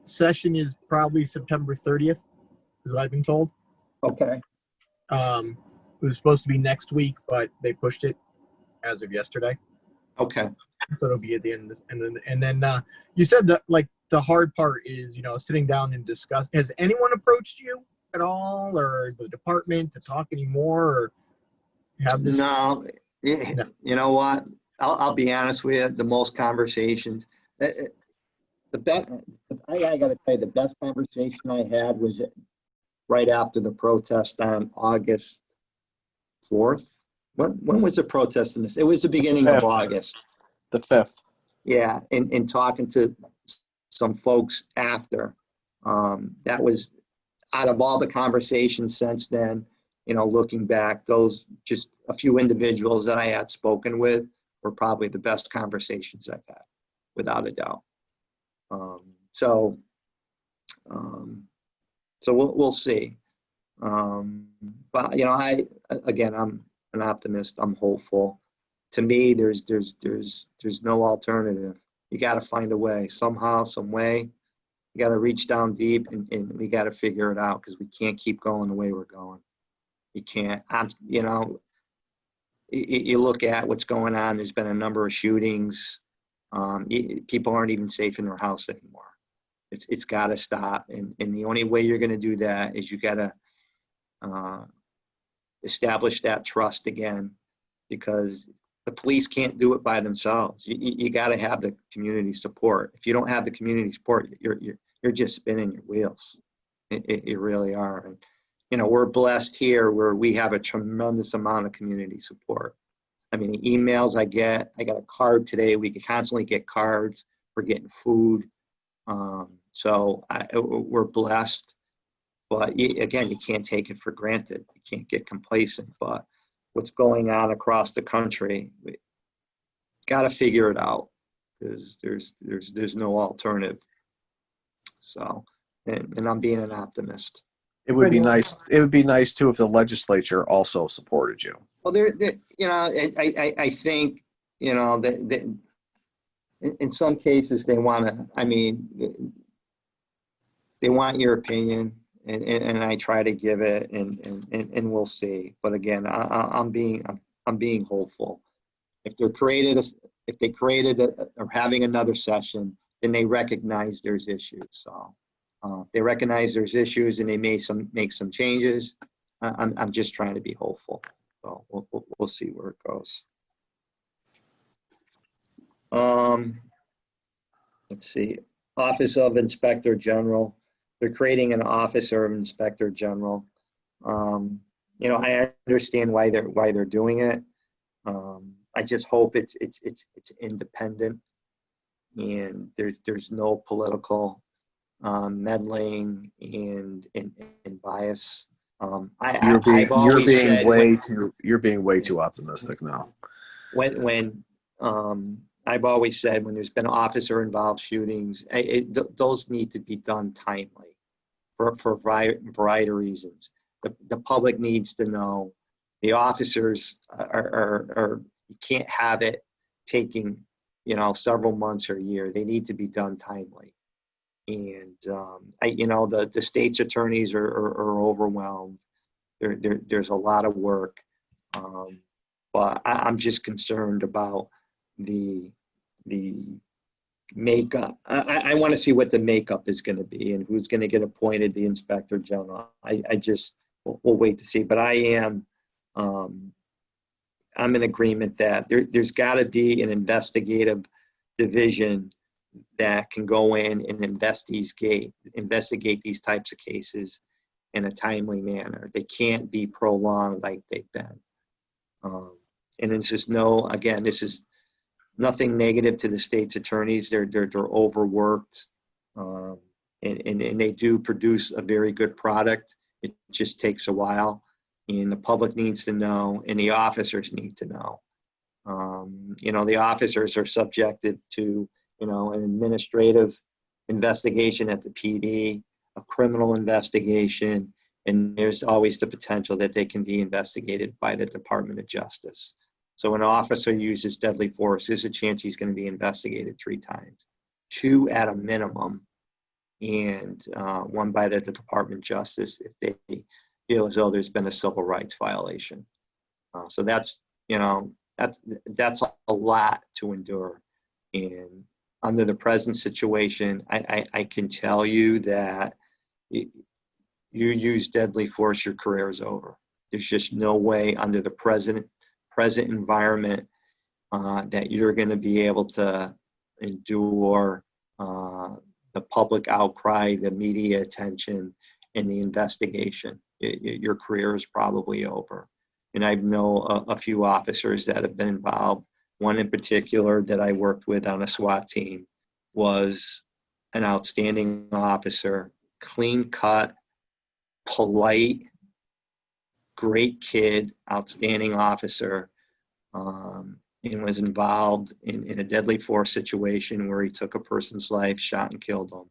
session is probably September 30th, is what I've been told. Okay. It was supposed to be next week, but they pushed it as of yesterday. Okay. So it'll be at the end of this. And then you said that, like, the hard part is, sitting down and discuss. Has anyone approached you at all, or the department, to talk anymore, or have this? No. No. You know what? I'll be honest with you. The most conversations, I got to tell you, the best conversation I had was right after the protest on August 4th. When was the protest in this? It was the beginning of August. The 5th. Yeah, and talking to some folks after. That was, out of all the conversations since then, looking back, those just a few individuals that I had spoken with were probably the best conversations I've had, without a doubt. So we'll see. But I'm an optimist. I'm hopeful to me, there's no alternative. You got to find a way somehow, some way. You got to reach down deep and we got to figure it out because we can't keep going the way we're going. You can't. You look at what's going on. There's been a number of shootings. People aren't even safe in their house anymore. It's got to stop. And the only way you're going to do that is you got to establish that trust again, because the police can't do it by themselves. You got to have the community support. If you don't have the community support, you're just spinning your wheels. You really are. And, we're blessed here where we have a tremendous amount of community support. I mean, the emails I got a card today. We can constantly get cards. We're getting food. So we're blessed. But again, you can't take it for granted. You can't get complacent. But what's going on across the country, we got to figure it out because there's no alternative. So, and I'm being an optimist. It would be nice. It would be nice too if the legislature also supported you. Well, I think, that in some cases they want to. I mean, they want your opinion, and I try to give it, and we'll see. But again, I'm being hopeful. If they created or having another session, then they recognize there's issues. So. They recognize there's issues and they may make some changes. I'm just trying to be hopeful. So we'll see where it goes. Let's see. Office of Inspector General. They're creating an Office of Inspector General. I understand why they're doing it. I just hope it's independent and there's no political meddling and bias. You're being way too optimistic now. When I've always said when there's been officer-involved shootings, those need to be done timely for a variety of reasons. The public needs to know. The officers are you can't have it taking several months or a year. They need to be done timely. And the state's attorneys are overwhelmed. There's a lot of work, but I'm just concerned about the makeup. I want to see what the makeup is going to be and who's going to get appointed the Inspector General. We'll wait to see. But I'm in agreement that there's got to be an investigative division that can go in and investigate these types of cases in a timely manner. They can't be prolonged like they've been. And this is this is nothing negative to the state's attorneys. They're overworked, and they do produce a very good product. It just takes a while, and the public needs to know, and the officers need to know. The officers are subjected to an administrative investigation at the PD, a criminal investigation, and there's always the potential that they can be investigated by the Department of Justice. So when an officer uses deadly force, there's a chance he's going to be investigated 3 times, 2 at a minimum, and 1 by the Department of Justice if they feel as though there's been a civil rights violation. So that's a lot to endure. And under the present situation, I can tell you that you use deadly force, your career is over. There's just no way under the present environment that you're going to be able to endure the public outcry, the media attention, and the investigation. Your career is probably over. And I know a few officers that have been involved. One in particular that I worked with on a SWAT team was an outstanding officer, clean cut, polite, great kid, outstanding officer, and was involved in a deadly force situation where he took a person's life, shot and killed them.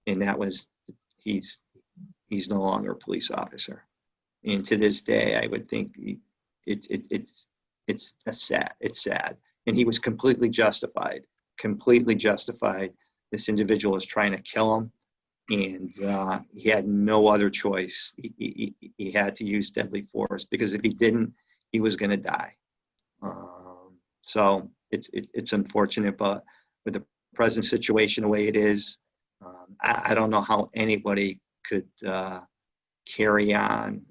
And that was, he's no longer a police officer. And to this day, I would think it's it's sad. And he was completely justified. This individual is trying to kill him, and he had no other choice. He had to use deadly force, because if he didn't, he was going to die. So it's unfortunate, but with the present situation the way it is, I don't know how anybody could carry on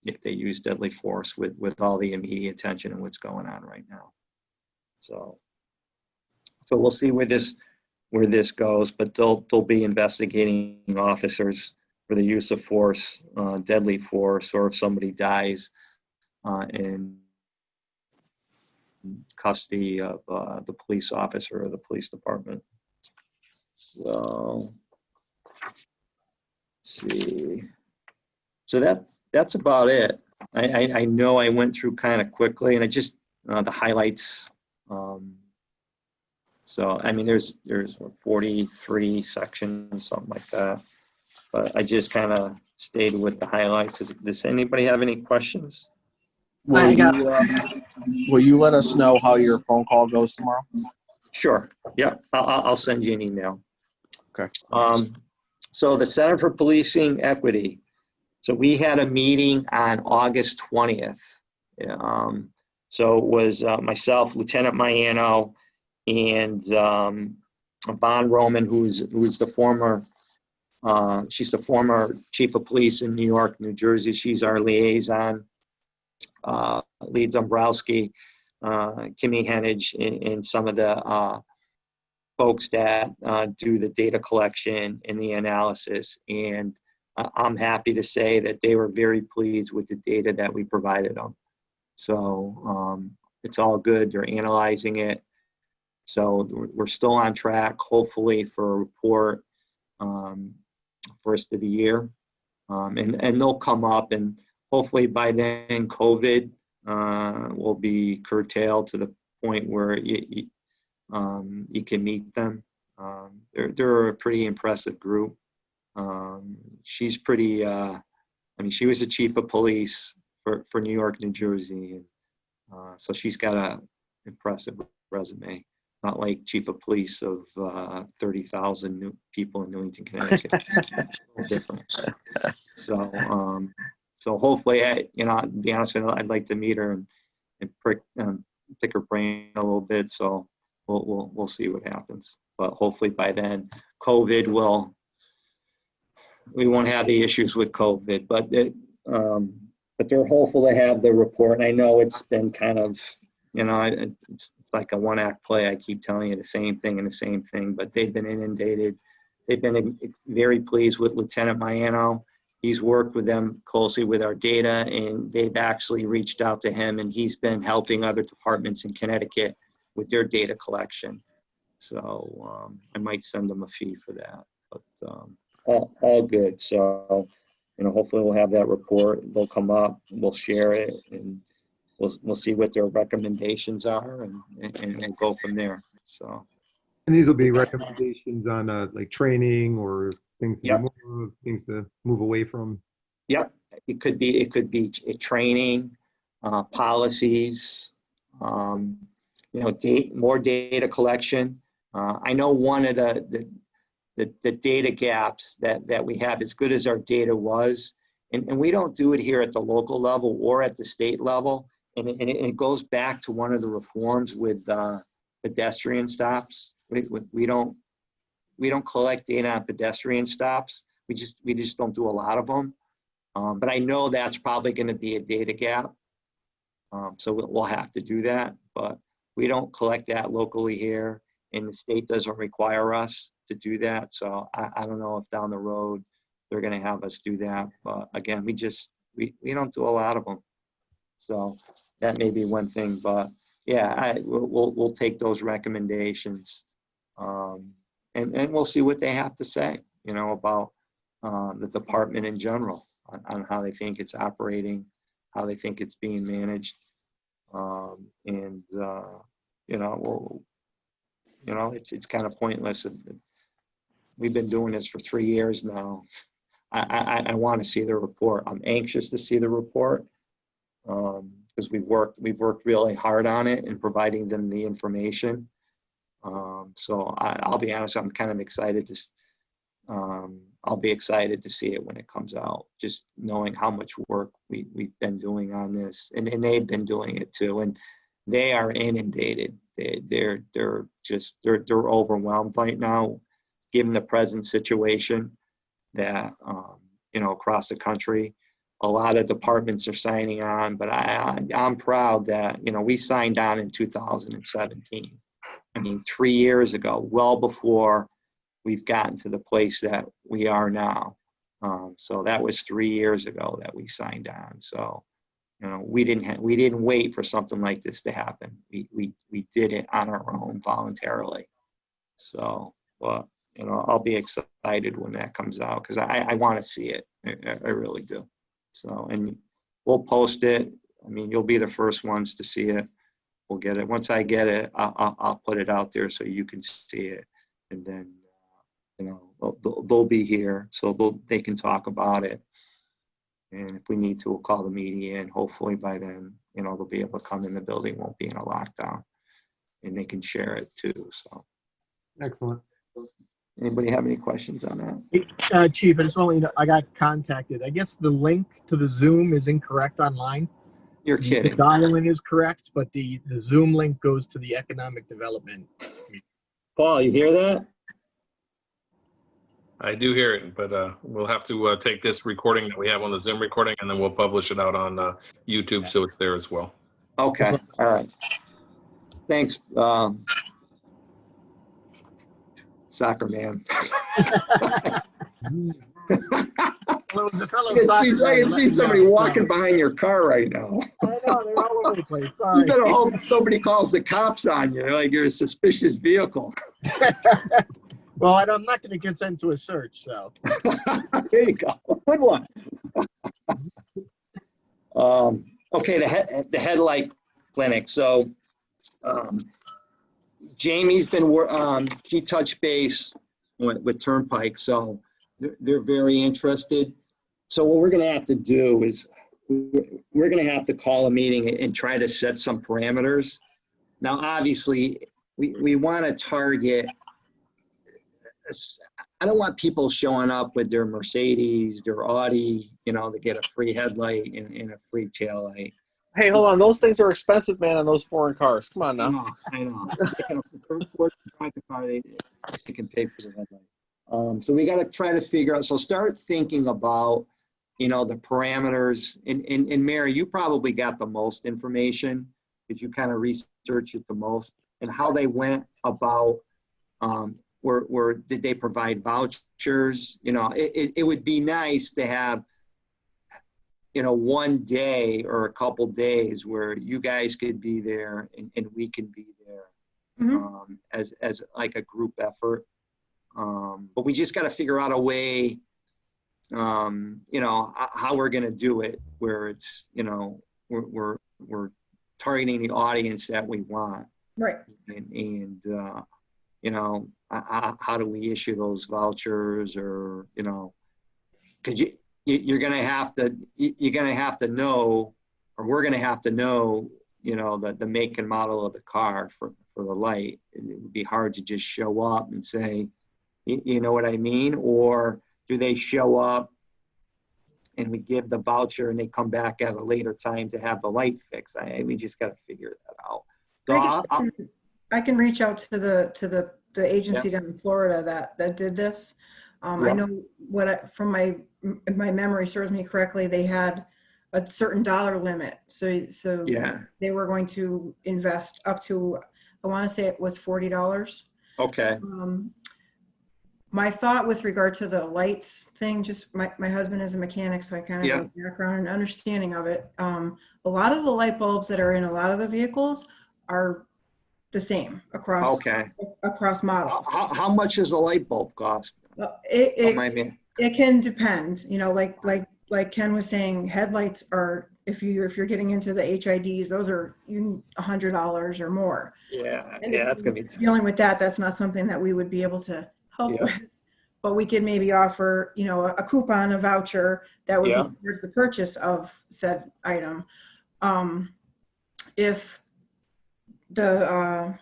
if they use deadly force with all the immediate tension and what's going on right now. So we'll see where this goes, but they'll be investigating officers for the use of force, deadly force, or if somebody dies in custody of the police officer or the police department. So, let's see. So that's about it. I know I went through kind of quickly, and I just the highlights. So I mean, there's 43 sections, something like that. But I just kind of stayed with the highlights. Does anybody have any questions? Will you let us know how your phone call goes tomorrow? Sure. Yeah, I'll send you an email. Okay. So the Center for Policing Equity. So we had a meeting on August 20th. So it was myself, Lieutenant Maiano, and Bon Roman, who's the former, she's the former chief of police in New York, New Jersey. She's our liaison. Lee Dombrowski, Kimmy Hennig, and some of the folks that do the data collection and the analysis. And I'm happy to say that they were very pleased with the data that we provided them. So it's all good. They're analyzing it. So we're still on track, hopefully, for a report first of the year. And they'll come up, and hopefully by then COVID will be curtailed to the point where you can meet them. They're a pretty impressive group. She's pretty, I mean, she was the chief of police for New York, New Jersey. And, so she's got an impressive resume, not like chief of police of 30,000 new people in Newington, Connecticut. Different. So hopefully, to be honest with you, I'd like to meet her and pick her brain a little bit. So we'll see what happens. But hopefully by then, we won't have the issues with COVID. But they're hopeful to have the report. And I know it's been kind of, it's like a one-act play. I keep telling you the same thing, but they've been inundated. They've been very pleased with Lieutenant Maiano. He's worked with them closely with our data, and they've actually reached out to him, and he's been helping other departments in Connecticut with their data collection. So I might send them a fee for that, but all good. So, hopefully we'll have that report. They'll come up, we'll share it, and we'll see what their recommendations are and go from there. So. And these will be recommendations on like training or things to do more of, things to move away from. Yep, it could be training, policies, more data collection. I know one of the data gaps that we have, as good as our data was, and we don't do it here at the local level or at the state level, and it goes back to one of the reforms with pedestrian stops. We don't collect data on pedestrian stops. We just don't do a lot of them. But I know that's probably going to be a data gap. So we'll have to do that. But we don't collect that locally here, and the state doesn't require us to do that. So I don't know if down the road they're going to have us do that. But again, we don't do a lot of them. So that may be one thing. But yeah, we'll take those recommendations. And we'll see what they have to say, about the department in general, on how they think it's operating, how they think it's being managed. It's kind of pointless. We've been doing this for 3 years now. I want to see the report. I'm anxious to see the report. because we've worked really hard on it and providing them the information. So I'll be honest, I'm kind of excited to, I'll be excited to see it when it comes out, just knowing how much work we've been doing on this, and they've been doing it too, and they are inundated. They're overwhelmed right now, given the present situation that, you know, across the country. A lot of departments are signing on, but I'm proud that, you know, we signed on in 2017. I mean, 3 years ago, well before we've gotten to the place that we are now. So that was 3 years ago that we signed on. So, you know, we didn't wait for something like this to happen. We did it on our own voluntarily. So, well, you know, I'll be excited when that comes out, because I want to see it. I really do. So, and we'll post it. I mean, you'll be the first ones to see it. We'll get it. Once I get it, I'll put it out there so you can see it. And then, you know, they'll be here, so they can talk about it. And if we need to, we'll call the media in. Hopefully by then, you know, they'll be able to come in the building, won't be in a lockdown, and they can share it too. So. Excellent. Anybody have any questions on that? Chief, I just want to let you know, I got contacted. I guess the link to the Zoom is incorrect online. You're kidding. The dial-in is correct, but the Zoom link goes to the economic development. Paul, you hear that? I do hear it, but we'll have to take this recording that we have on the Zoom recording, and then we'll publish it out on YouTube, so it's there as well. Okay, all right. Thanks, soccer man. I I can see somebody walking behind your car right now. I know, they're all over the place. Sorry. You better hope nobody calls the cops on you, like you're a suspicious vehicle. Well, I'm not going to consent into a search, so. There you go. Good one. Okay, the headlight clinic. So Jamie's been, she touched base with Turnpike, so they're very interested. So what we're going to have to do is we're going to have to call a meeting and try to set some parameters. Now, obviously, we want to target, I don't want people showing up with their Mercedes, their Audi, you know, to get a free headlight and a free tail light. Hey, hold on. Those things are expensive, man, on those foreign cars. Come on now. I know. They can afford to drive the car, they can pay for the headlight. So we got to try to figure out, so start thinking about, you know, the parameters. And Mary, you probably got the most information because you kind of researched it the most, and how they went about, did they provide vouchers? You know, it would be nice to have, you know, one day or a couple days where you guys could be there and we can be there, as like a group effort. But we just got to figure out a way, you know, how we're going to do it, where it's, you know, we're targeting the audience that we want. Right. And you know, how do we issue those vouchers, or, you know, because you're going to have to know, or we're going to have to know, you know, the make and model of the car for the light. It would be hard to just show up and say, you know what I mean? Or do they show up and we give the voucher and they come back at a later time to have the light fixed? We just got to figure that out. So I can reach out to the agency down in Florida that did this. I know from my memory serves me correctly, they had a certain dollar limit. So they were going to invest up to, I want to say it was $40. Okay. My thought with regard to the lights thing, just my husband is a mechanic, so I kind of have a background and understanding of it. A lot of the light bulbs that are in a lot of the vehicles are the same across models. How much does a light bulb cost? It can depend, you know, like Ken was saying, headlights are, if you're getting into the HIDs, those are $100 or more. Yeah, that's gonna be dealing with that. That's not something that we would be able to help with, but we could maybe offer, you know, a coupon, a voucher that would be towards the purchase of said item. if the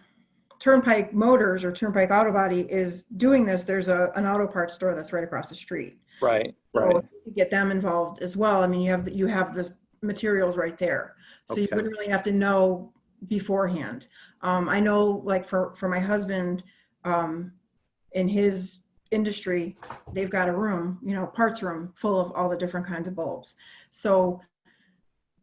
Turnpike Motors or Turnpike Auto Body is doing this, there's an auto parts store that's right across the street. Right, So right. if you get them involved as well. I mean, you have the materials right there, so you Okay. wouldn't really have to know beforehand. I know, like for my husband, in his industry, they've got a room, parts room full of all the different kinds of bulbs. So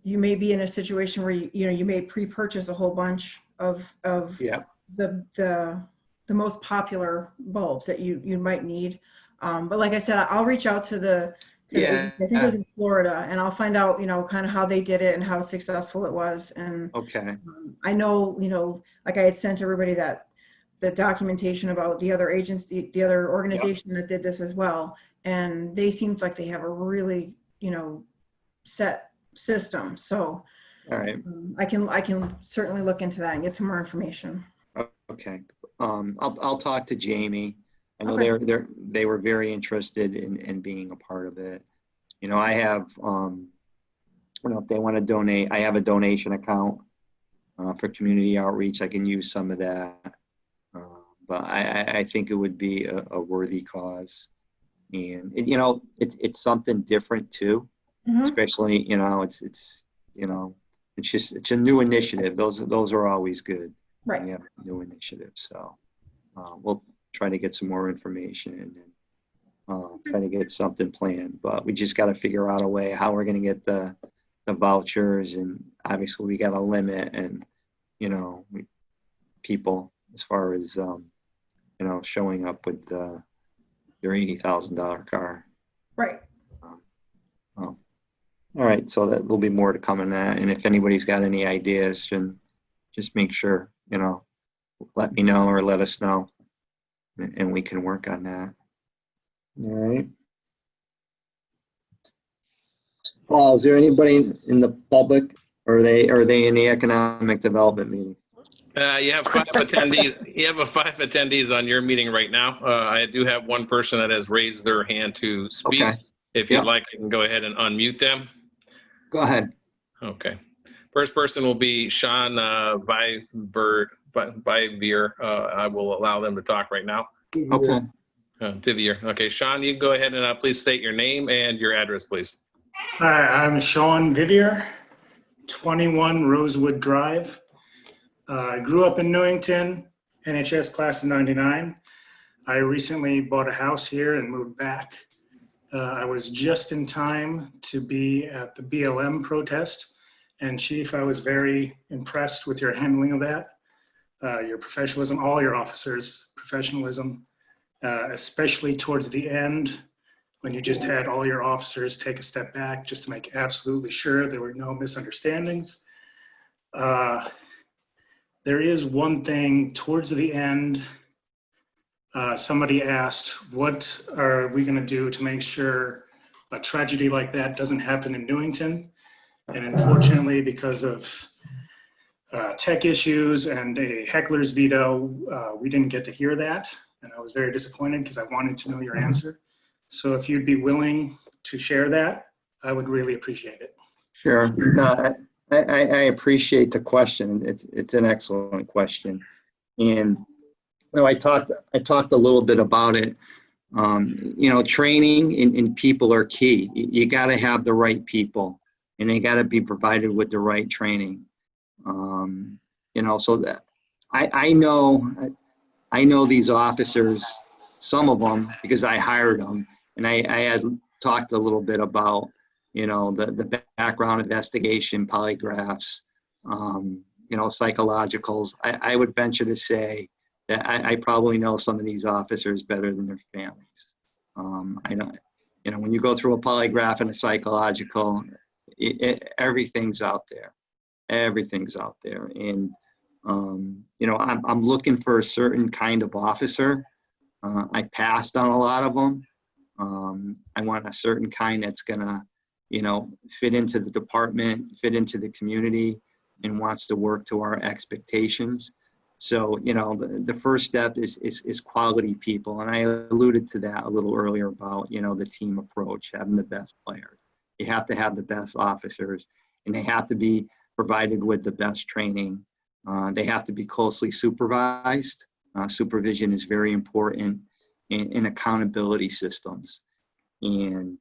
you may be in a situation where you may pre-purchase a whole bunch of Yeah. the most popular bulbs that you might need. But like I said, I'll reach out to the agency. I think it was in Florida, and I'll find out, kind of how they did it and how successful it was. And Okay. I know, like I had sent everybody the documentation about the other agency, the other organization that did this as well. And they seemed like they have a really, set system. So All right. I can certainly look into that and get some more information. Okay. I'll talk to Jamie. I know Okay. they were very interested in being a part of it. I have, if they want to donate, I have a donation account for community outreach. I can use some of that. But I think it would be a worthy cause. And, it's something different too, especially, it's it's a new initiative. Those are always good. Right. We have new initiatives. So we'll try to get some more information and try to get something planned. But we just got to figure out a way how we're going to get the vouchers, and obviously we got a limit, and people as far as showing up with their $80,000 car. Right. All right, so that will be more to come in that. And if anybody's got any ideas, then just make sure, let me know or let us know, and we can work on that. All right. Paul, is there anybody in the public, or are they in the economic development meeting? You have 5 attendees. You have 5 attendees on your meeting right now. I do have one person that has raised their hand to speak. Okay. If you'd like, I can go ahead and unmute them. Go ahead. Okay. First person will be Sean Vivier. I will allow them to talk right now. Okay. Vivier. Okay, Sean, you can go ahead and please state your name and your address, please. Hi, I'm Sean Vivier, 21 Rosewood Drive. I grew up in Newington, NHS class of 99. I recently bought a house here and moved back. I was just in time to be at the BLM protest. And Chief, I was very impressed with your handling of that. Your professionalism, all your officers' professionalism, especially towards the end, when you just had all your officers take a step back just to make absolutely sure there were no misunderstandings. There is one thing towards the end. Somebody asked, what are we going to do to make sure a tragedy like that doesn't happen in Newington? And unfortunately, because of tech issues and a heckler's veto, we didn't get to hear that. And I was very disappointed because I wanted to know your answer. So if you'd be willing to share that, I would really appreciate it. Sure. No, I appreciate the question. It's an excellent question. And I talked a little bit about it. Training in people are key. You got to have the right people, and they got to be provided with the right training. So that I know these officers, some of them, because I hired them, and I had talked a little bit about, the background investigation, polygraphs, psychologicals. I would venture to say that I probably know some of these officers better than their families. I know, when you go through a polygraph and a psychological, everything's out there. Everything's out there. And, I'm looking for a certain kind of officer. I passed on a lot of them. I want a certain kind that's gonna, fit into the department, fit into the community, and wants to work to our expectations. So, the first step is quality people. And I alluded to that a little earlier about, the team approach, having the best players. You have to have the best officers, and they have to be provided with the best training. They have to be closely supervised. Supervision is very important in accountability systems. And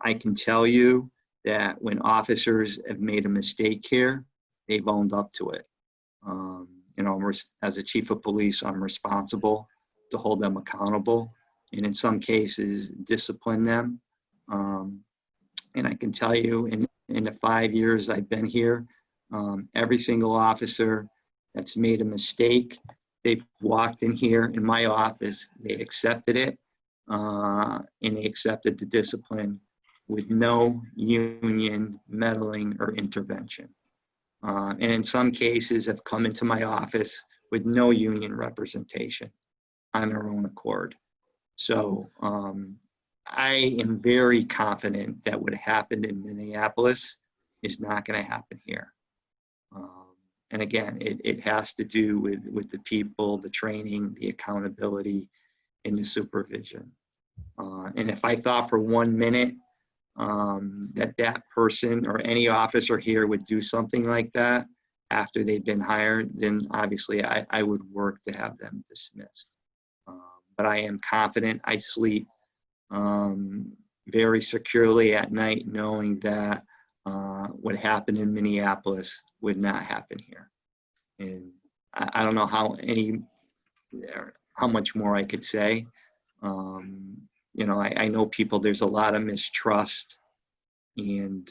I can tell you that when officers have made a mistake here, they've owned up to it. You know, as a chief of police, I'm responsible to hold them accountable, and in some cases, discipline them. And I can tell you, in the 5 years I've been here, every single officer that's made a mistake, they've walked in here in my office, they accepted it, and they accepted the discipline with no union meddling or intervention. And in some cases have come into my office with no union representation on their own accord. So I am very confident that what happened in Minneapolis is not going to happen here. And again, it has to do with the people, the training, the accountability, and the supervision. And if I thought for 1 minute that person or any officer here would do something like that after they've been hired, then obviously I would work to have them dismissed. But I am confident. I sleep very securely at night knowing that what happened in Minneapolis would not happen here. And I don't know how much more I could say. You know, I know people, there's a lot of mistrust, and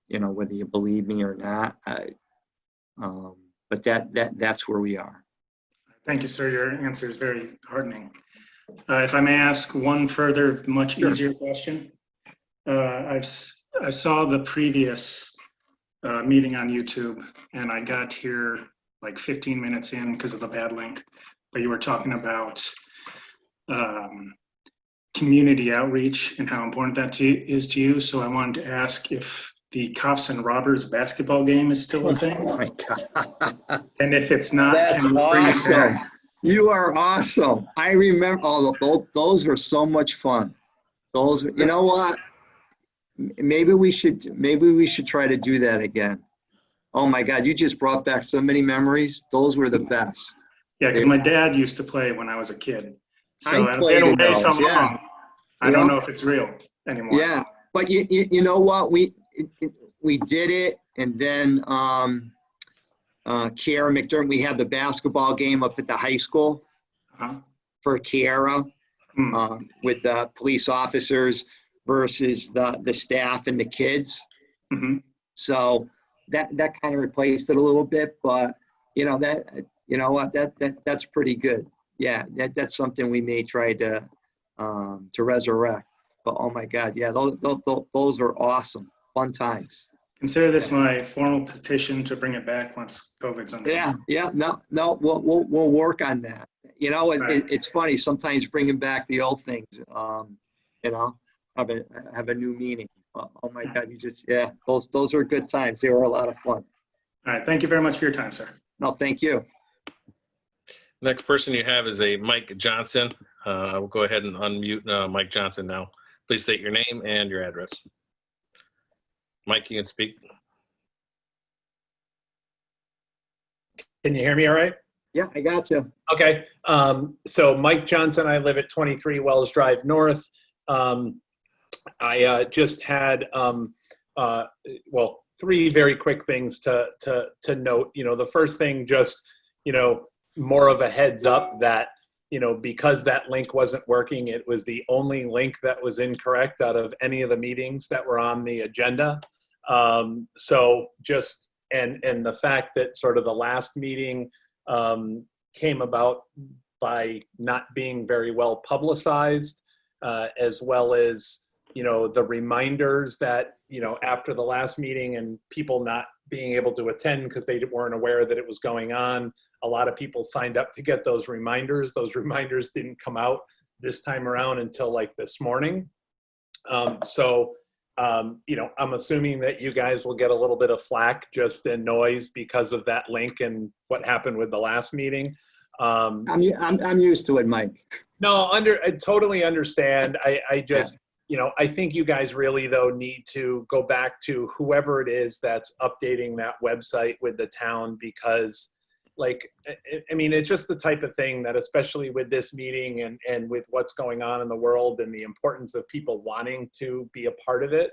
you know, whether you believe me or not, but that's where we are. Thank you, sir. Your answer is very heartening. If I may ask one further, much easier question. I saw the previous meeting on YouTube, and I got here like 15 minutes in because of the bad link, but you were talking about community outreach and how important that is to you. So I wanted to ask if the Cops and Robbers basketball game is still a thing. Oh my God. And if it's not, That's can you bring it awesome. back? You are awesome. I remember those are so much fun. Those, you know what? Maybe we should try to do that again. Oh my God, you just brought back so many memories. Those were the best. Yeah, because my dad used to play when I was a kid. So I I've played been in away those, so yeah. long. I don't know if it's real anymore. Yeah, but you know what? We did it, and then Kiara McDermott, we had the basketball game up at the high school for Kiara with the police officers versus the staff and the kids. Mm-hmm. So that kind of replaced it a little bit, but you know what, that's pretty good. Yeah, that's something we may try to resurrect. But oh my God, yeah, those are awesome, fun times. Consider this my formal petition to bring it back once COVID's under. Yeah, no, we'll work on that. You know, it's funny sometimes bringing back the old things. You know, have a new meaning. Oh my God, those are good times. They were a lot of fun. All right, thank you very much for your time, sir. No, thank you. Next person you have is a Mike Johnson. I will go ahead and unmute Mike Johnson now. Please state your name and your address. Mike, you can speak. Can you hear me all right? Yeah, I got you. Okay. So Mike Johnson, I live at 23 Wells Drive North. I just had, well, 3 very quick things to note. You know, the first thing, just, you know, more of a heads up that, you know, because that link wasn't working, it was the only link that was incorrect out of any of the meetings that were on the agenda. So just, and the fact that sort of the last meeting came about by not being very well publicized, as well as, you know, the reminders that, you know, after the last meeting and people not being able to attend because they weren't aware that it was going on. A lot of people signed up to get those reminders. Those reminders didn't come out this time around until like this morning. You know, I'm assuming that you guys will get a little bit of flack just in noise because of that link and what happened with the last meeting. I'm used to it, Mike. No, I totally understand. I just, you know, I think you guys really, though, need to go back to whoever it is that's updating that website with the town, because, like, I mean, it's just the type of thing that, especially with this meeting and with what's going on in the world and the importance of people wanting to be a part of it,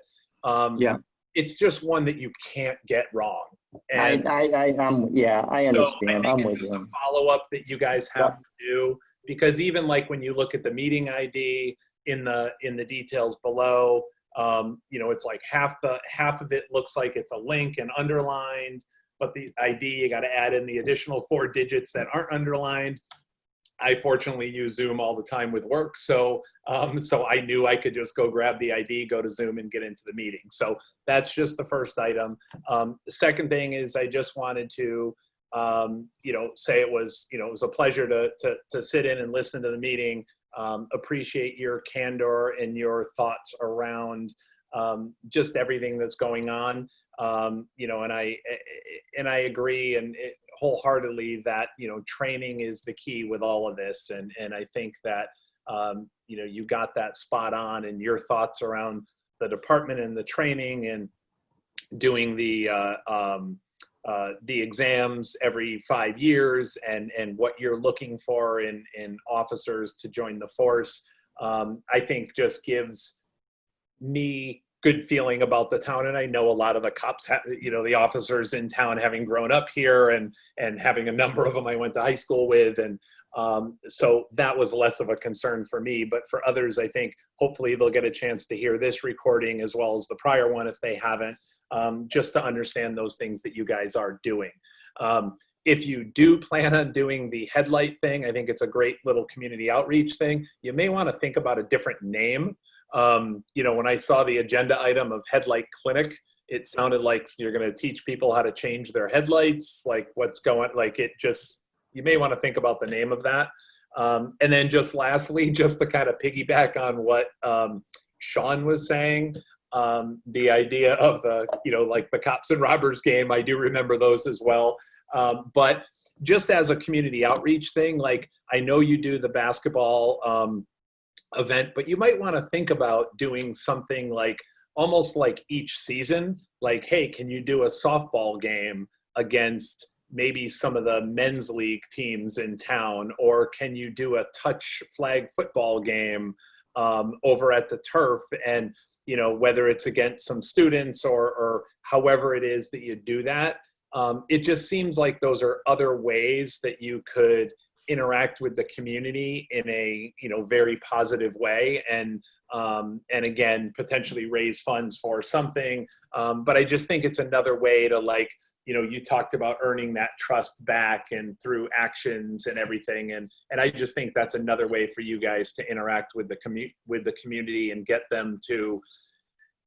Yeah. it's just one that you can't get wrong. And I understand. so I think I'm it's with just you. a follow-up that you guys have to do, because even like when you look at the meeting ID in the details below, you know, it's like half of it looks like it's a link and underlined, but the ID, you got to add in the additional 4 digits that aren't underlined. I fortunately use Zoom all the time with work, so so I knew I could just go grab the ID, go to Zoom, and get into the meeting. So that's just the first item. The second thing is I just wanted to, you know, say it was a pleasure to sit in and listen to the meeting. Appreciate your candor and your thoughts around just everything that's going on. You know, and I agree and wholeheartedly that, you know, training is the key with all of this. And I think that, you know, you got that spot on, and your thoughts around the department and the training and doing the exams every 5 years and what you're looking for in officers to join the force, I think just gives me good feeling about the town. And I know a lot of the cops, you know, the officers in town, having grown up here and having a number of them I went to high school with. And so that was less of a concern for me, but for others, I think hopefully they'll get a chance to hear this recording as well as the prior one if they haven't, just to understand those things that you guys are doing. If you do plan on doing the headlight thing, I think it's a great little community outreach thing. You may want to think about a different name. You know, when I saw the agenda item of headlight clinic, it sounded like you're going to teach people how to change their headlights, like what's going, like it just, you may want to think about the name of that. And then just lastly, just to kind of piggyback on what Sean was saying, the idea of the, you know, like the cops and robbers game, I do remember those as well. But just as a community outreach thing, like I know you do the basketball event, but you might want to think about doing something like almost like each season, like, hey, can you do a softball game against maybe some of the men's league teams in town, or can you do a touch flag football game over at the turf? And, you know, whether it's against some students or however it is that you do that, it just seems like those are other ways that you could interact with the community in a, you know, very positive way, and again, potentially raise funds for something. But I just think it's another way to, like, you know, you talked about earning that trust back and through actions and everything. And I just think that's another way for you guys to interact with the community and get them to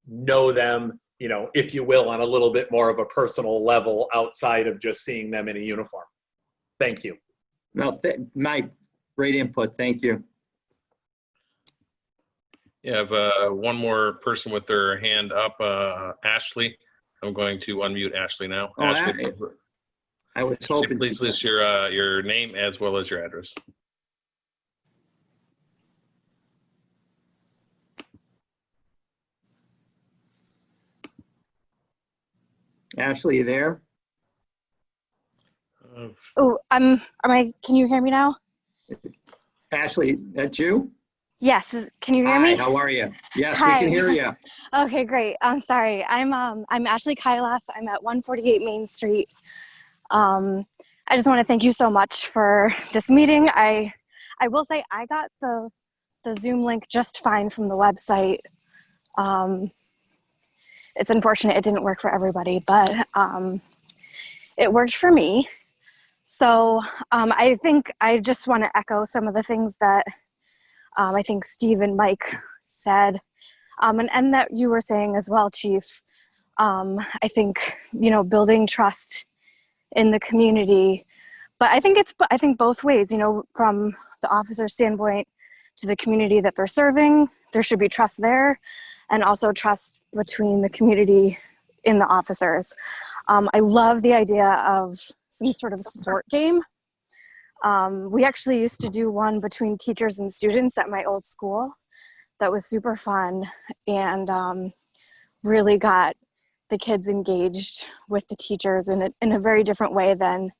know them, you know, if you will, on a little bit more of a personal level outside of just seeing them in a uniform. Thank you. No, Mike, great input. Thank you. You have one more person with their hand up, Ashley. I'm going to unmute Ashley now. Oh, Ashley, I was hoping. please list your name as well as your address. Ashley, you there? Oh, can you hear me now? Ashley, that's you? Yes, can you hear me? Hi, how are you? Yes, Hi. we can hear you. Okay, great. I'm sorry. I'm Ashley Kailas. I'm at 148 Main Street. I just want to thank you so much for this meeting. I will say I got the Zoom link just fine from the website. It's unfortunate it didn't work for everybody, but it worked for me. So I think I just want to echo some of the things that I think Steve and Mike said, and that you were saying as well, Chief. I think, you know, building trust in the community, but I think both ways, you know, from the officer standpoint to the community that they're serving, there should be trust there, and also trust between the community in the officers. I love the idea of some sort of sport game. We actually used to do one between teachers and students at my old school. that was super fun and really got the kids engaged with the teachers in a very different way than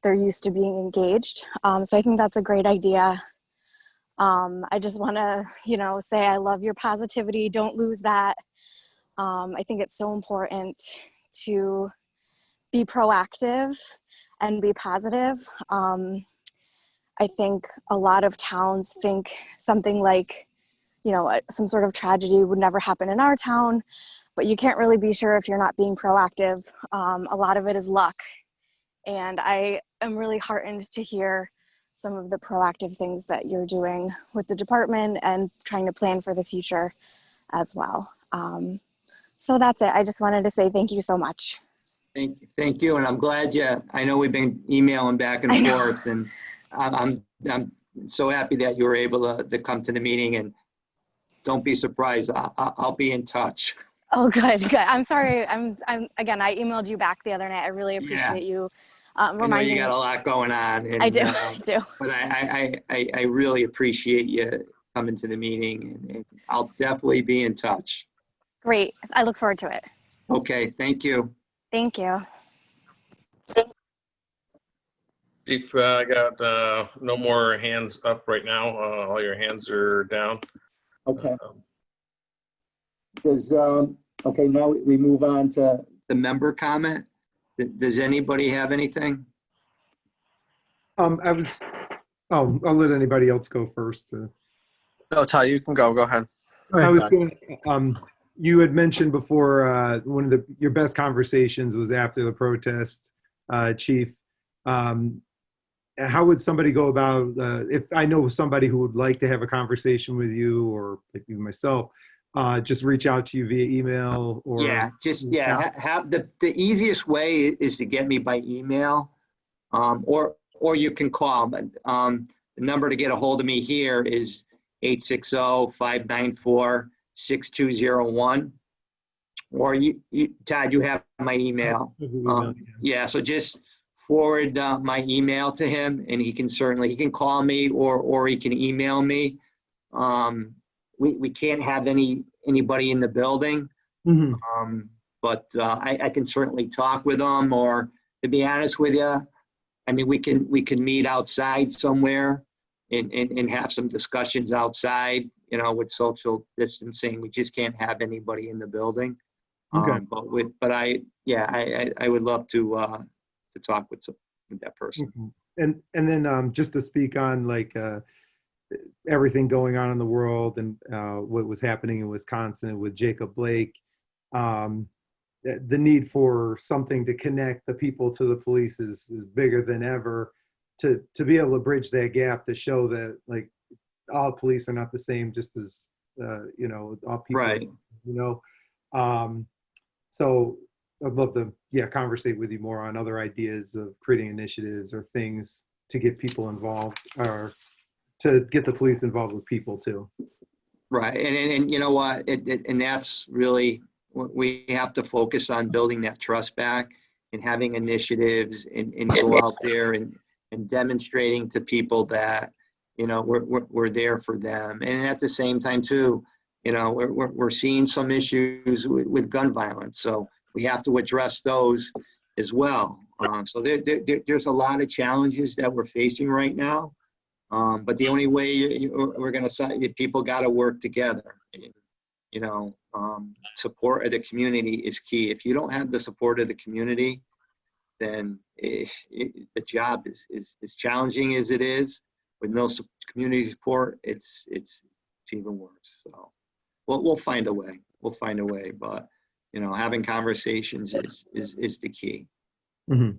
they're used to being engaged. So I think that's a great idea. I just want to, say I love your positivity. Don't lose that. I think it's so important to be proactive and be positive. I think a lot of towns think something like, some sort of tragedy would never happen in our town, but you can't really be sure if you're not being proactive. A lot of it is luck. And I am really heartened to hear some of the proactive things that you're doing with the department and trying to plan for the future as well. So that's it. I just wanted to say thank you so much. Thank you. And I'm glad I know we've been emailing back and forth, and I'm so happy that you were able to come to the meeting, and don't be surprised. I'll be in touch. Oh, good. I'm sorry. I emailed you back the other night. I really appreciate you reminding me. I know you got a lot going on. And, I do. I do. But I really appreciate you coming to the meeting, and I'll definitely be in touch. Great. I look forward to it. Okay. Thank you. Thank you. Chief, I got no more hands up right now. All your hands are down. Okay. Okay, now we move on to the member comment. Does anybody have anything? I'll let anybody else go first. No, Ty, you can go. Go ahead. I was going to, you had mentioned before one of your best conversations was after the protest, Chief. How would somebody go about, if I know somebody who would like to have a conversation with you, or like you myself, just reach out to you via email or? Yeah, have the easiest way is to get me by email, or you can call. But the number to get a hold of me here is 860-594-6201. Or Todd, you have my email. Yeah, so just forward my email to him, and he can call me or he can email me. We can't have anybody in the building, but I can certainly talk with them. Or to be honest with you, I mean, we can meet outside somewhere and have some discussions outside. With social distancing, we just can't have anybody in the building. Okay. But I would love to talk with that person. And then just to speak on like everything going on in the world and what was happening in Wisconsin with Jacob Blake, the need for something to connect the people to the police is bigger than ever. To be able to bridge that gap, to show that like all police are not the same, just as all people, right? So I'd love to conversate with you more on other ideas of creating initiatives or things to get people involved, or to get the police involved with people too. Right, and you know what, and that's really what we have to focus on, building that trust back and having initiatives and go out there and demonstrating to people that we're there for them. And at the same time too, we're seeing some issues with gun violence, so we have to address those as well. So there's a lot of challenges that we're facing right now. But the only way we're going to say, people got to work together. Support of the community is key. If you don't have the support of the community, then the job is challenging as it is. With no community support, it's even worse. So we'll find a way. We'll find a way. But having conversations is the key. Mm-hmm.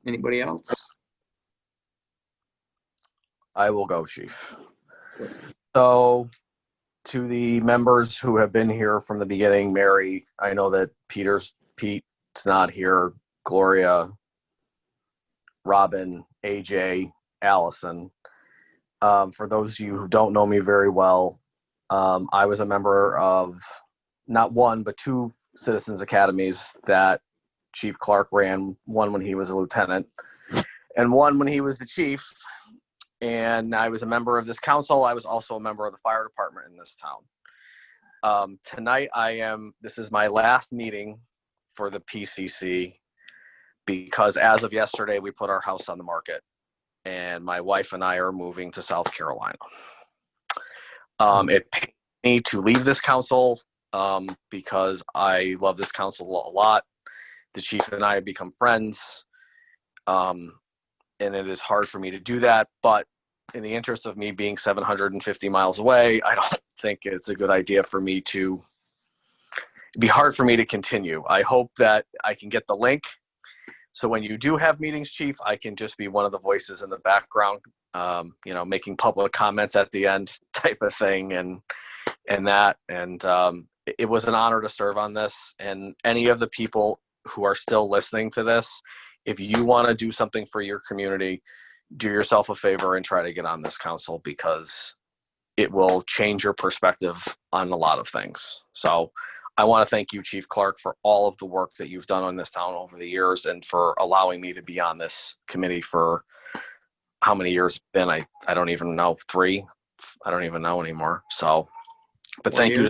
Anybody else? I will go, Chief. So to the members who have been here from the beginning, Mary, I know that Pete's not here, Gloria, Robin, AJ, Allison. For those of you who don't know me very well, I was a member of not one, but two Citizens Academies that Chief Clark ran, one when he was a lieutenant and one when he was the chief. and I was a member of this council. I was also a member of the fire department in this town. Tonight, this is my last meeting for the PCC because as of yesterday, we put our house on the market, and my wife and I are moving to South Carolina. It pains me to leave this council because I love this council a lot. The chief and I have become friends, and it is hard for me to do that. But in the interest of me being 750 miles away, I don't think it's a good idea for me to. It'd be hard for me to continue. I hope that I can get the link. So when you do have meetings, Chief, I can just be one of the voices in the background, making public comments at the end type of thing and that. And it was an honor to serve on this. And any of the people who are still listening to this, if you want to do something for your community, do yourself a favor and try to get on this council because it will change your perspective on a lot of things. So I want to thank you, Chief Clark, for all of the work that you've done on this town over the years and for allowing me to be on this committee for how many years it's been. I don't even know, 3. I don't even know anymore. So, but thank you.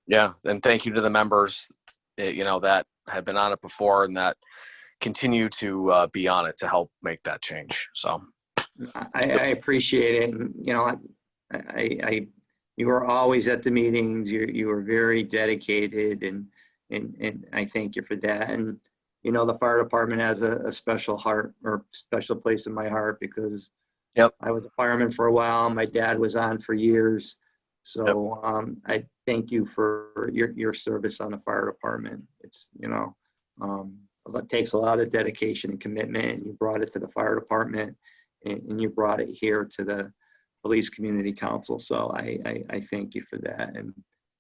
Yeah. And thank you to the members, that had been on it before and that continue to be on it to help make that change. So I appreciate it. You were always at the meetings. You were very dedicated, and I thank you for that. And the fire department has a special heart or special place in my heart because I was a fireman for a while. My dad was on for years, so I thank you for your service on the fire department. It's it takes a lot of dedication and commitment, and you brought it to the fire department, and you brought it here to the Police Community Council. So I thank you for that. And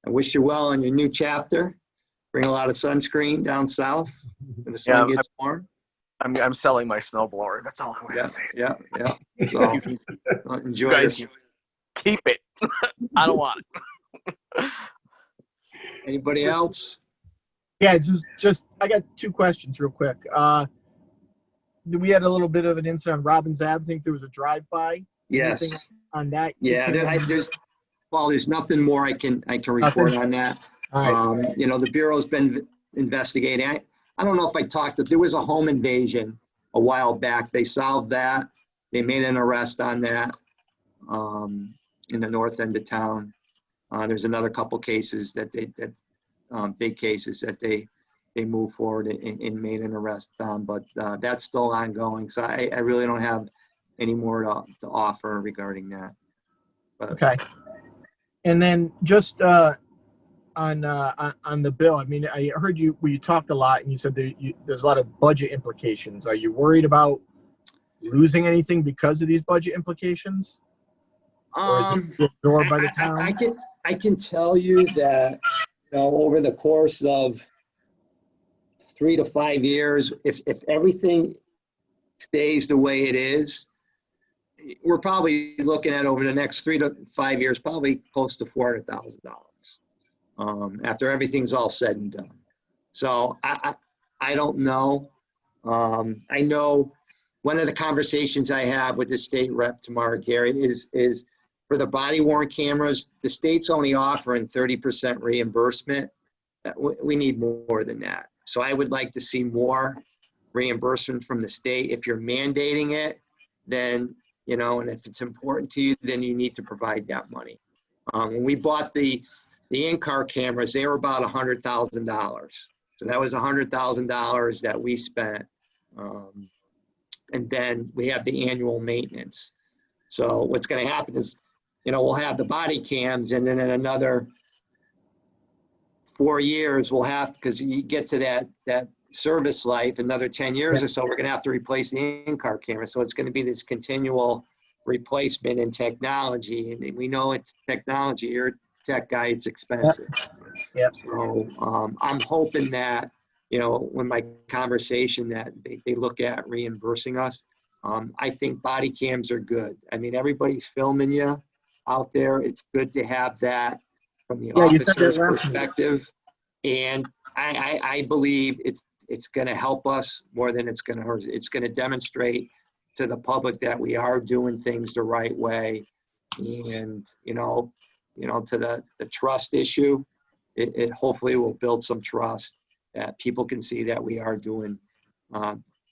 I wish you well in your new chapter. Bring a lot of sunscreen down south when the sun gets warm. I'm selling my snowblower. That's all I'm going to say. Yeah. So enjoy this. Keep it. I don't want it. Anybody else? Yeah, just I got 2 questions real quick. We had a little bit of an incident on Robbins Ave. I think there was a drive-by. Yes. Anything on that? Yeah, there's nothing more I can report on that. All right. The Bureau's been investigating. I don't know if I talked, there was a home invasion a while back. They solved that. They made an arrest on that in the north end of town. There's another couple cases big cases that they moved forward and made an arrest on, but that's still ongoing. So I really don't have any more to offer regarding that. But, okay. And then just on the bill, I mean, I heard you talked a lot and you said there's a lot of budget implications. Are you worried about losing anything because of these budget implications? Or is it absorbed by the town? I can tell you that over the course of 3 to 5 years, if everything stays the way it is, we're probably looking at over the next 3 to 5 years, probably close to $400,000 after everything's all said and done. So I don't know. I know one of the conversations I have with the state rep tomorrow, Gary, is for the body worn cameras, the state's only offering 30% reimbursement. We need more than that. So I would like to see more reimbursement from the state. If you're mandating it, then, and if it's important to you, then you need to provide that money. When we bought the Incar cameras, they were about $100,000. So that was $100,000 that we spent. And then we have the annual maintenance. So what's going to happen is, we'll have the body cams, and then in another 4 years, we'll have, because you get to that service life, another 10 years or so, we're going to have to replace the in-car camera. So it's going to be this continual replacement in technology. And we know it's technology. You're a tech guy, it's expensive. Yep. So I'm hoping that, when my conversation that they look at reimbursing us. I think body cams are good. I mean, everybody's filming you out there. It's good to have that from the officer's perspective. And I believe it's going to help us more than it's going to hurt. It's going to demonstrate to the public that we are doing things the right way. And, to the trust issue, it hopefully will build some trust that people can see that we are doing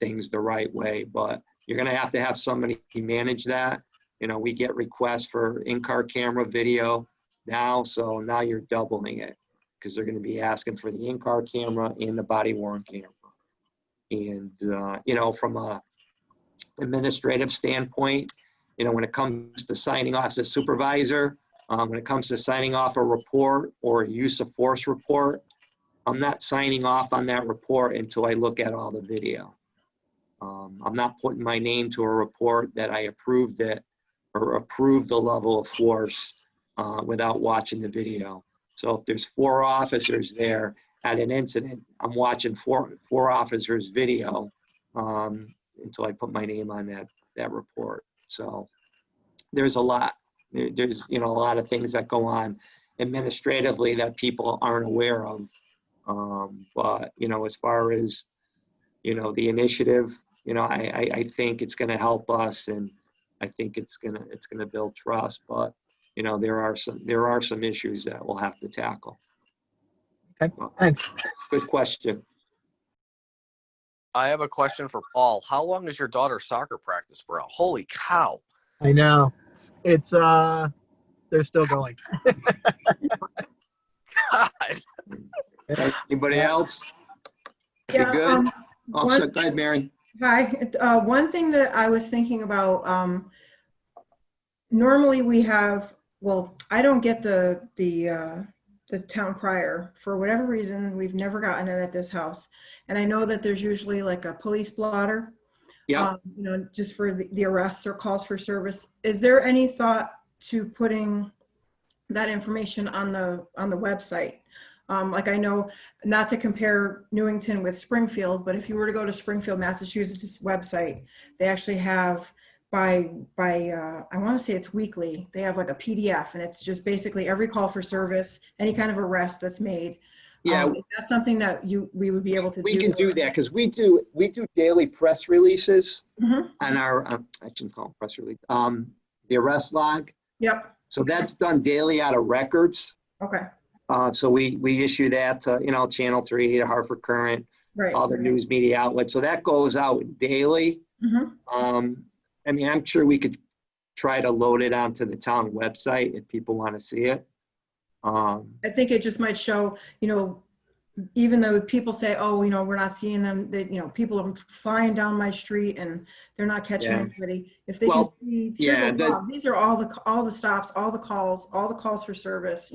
things the right way. But you're going to have somebody manage that. We get requests for in-car camera video now, so now you're doubling it because they're going to be asking for the in-car camera and the body-worn camera. And, from a administrative standpoint, when it comes to signing off as a supervisor, when it comes to signing off a report or a use of force report, I'm not signing off on that report until I look at all the video. I'm not putting my name to a report that I approved it or approved the level of force without watching the video. So if there's 4 officers there at an incident, I'm watching four officers' video until I put my name on that report. So there's a lot. There's a lot of things that go on administratively that people aren't aware of. But as far as the initiative, I think it's going to help us, and I think it's going to build trust. But there are some issues that we'll have to tackle. Okay, thanks. Good question. I have a question for Paul. How long is your daughter's soccer practice, bro? Holy cow. I know. It's they're still going. God. Anybody else? Yeah, You good? Go ahead, Mary. Hi. One thing that I was thinking about, normally we have, well, I don't get the town crier. For whatever reason, we've never gotten it at this house. And I know that there's usually like a police blotter, Yeah. just for the arrests or calls for service. Is there any thought to putting that information on the website? Like, I know, not to compare Newington with Springfield, but if you were to go to Springfield, Massachusetts website, they actually have by I want to say it's weekly. They have like a PDF, and it's just basically every call for service, any kind of arrest that's made. Yeah. Is that something that we would be able to do? We can do that because we do daily press releases Mhm. on our, I shouldn't call them press release, the arrest log. Yep. So that's done daily out of records. Okay. So we issue that to, Channel 3, the Hartford Current, Right. all the news media outlets. So that goes out daily. Mhm. I'm sure we could try to load it onto the town website if people want to see it. I think it just might show, even though people say, oh, we're not seeing them, that, people are flying down my street and they're not catching anybody. If they can see, here's the log. These are all the stops, all the calls for service,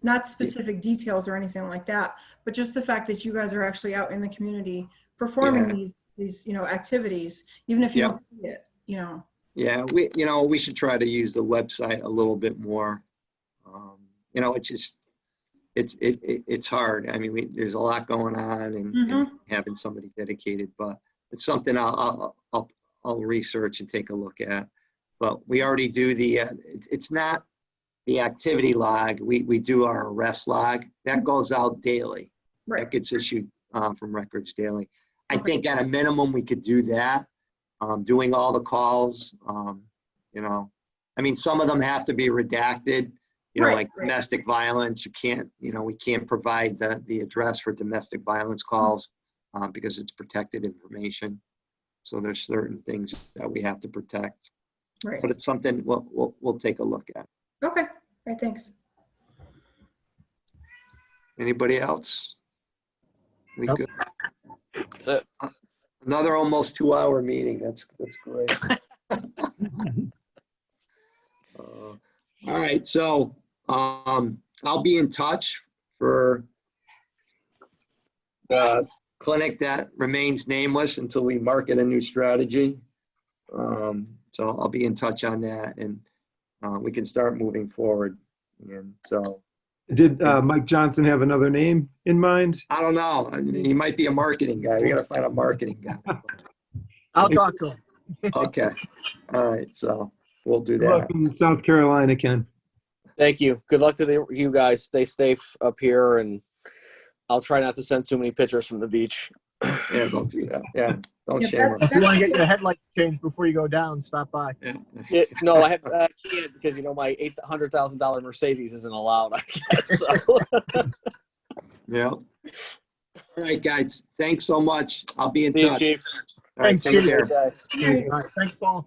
not specific details or anything like that, but just the fact that you guys are actually out in the community performing these activities, even if you don't see it, Yeah, we should try to use the website a little bit more. It's hard. There's a lot going on, and having somebody dedicated, but it's something I'll research and take a look at. But we already do it's not the activity log. We do our arrest log. That goes out daily. Right. That gets issued from records daily. I think at a minimum we could do that. Doing all the calls, some of them have to be redacted. Like domestic violence, you can't, we can't provide the address for domestic violence calls because it's protected information. So there's certain things that we have to protect. Right. But it's something we'll take a look at. Okay. All right. Thanks. Anybody else? We Nope. good? That's it. Another almost 2-hour meeting. That's great. All right, so I'll be in touch for the clinic that remains nameless until we market a new strategy. So I'll be in touch on that, and we can start moving forward. And so, did Mike Johnson have another name in mind? I don't know. He might be a marketing guy. We got to find a marketing guy. I'll talk to him. Okay. All right. So we'll do Good luck that. in South Carolina, Ken. Thank you. Good luck to you guys. Stay safe up here, and I'll try not to send too many pictures from the beach. Yeah, don't do that. Yeah. Don't Yeah, shame her. If you want to get your headlights changed before you go down, stop by. Yeah, no, I can't because my $800,000 Mercedes isn't allowed. I guess so. Yeah. All right, guys. Thanks so much. I'll be in See you, touch. Chief. All right, Thanks, take Chief. care. Okay. Okay. All right, thanks, Paul.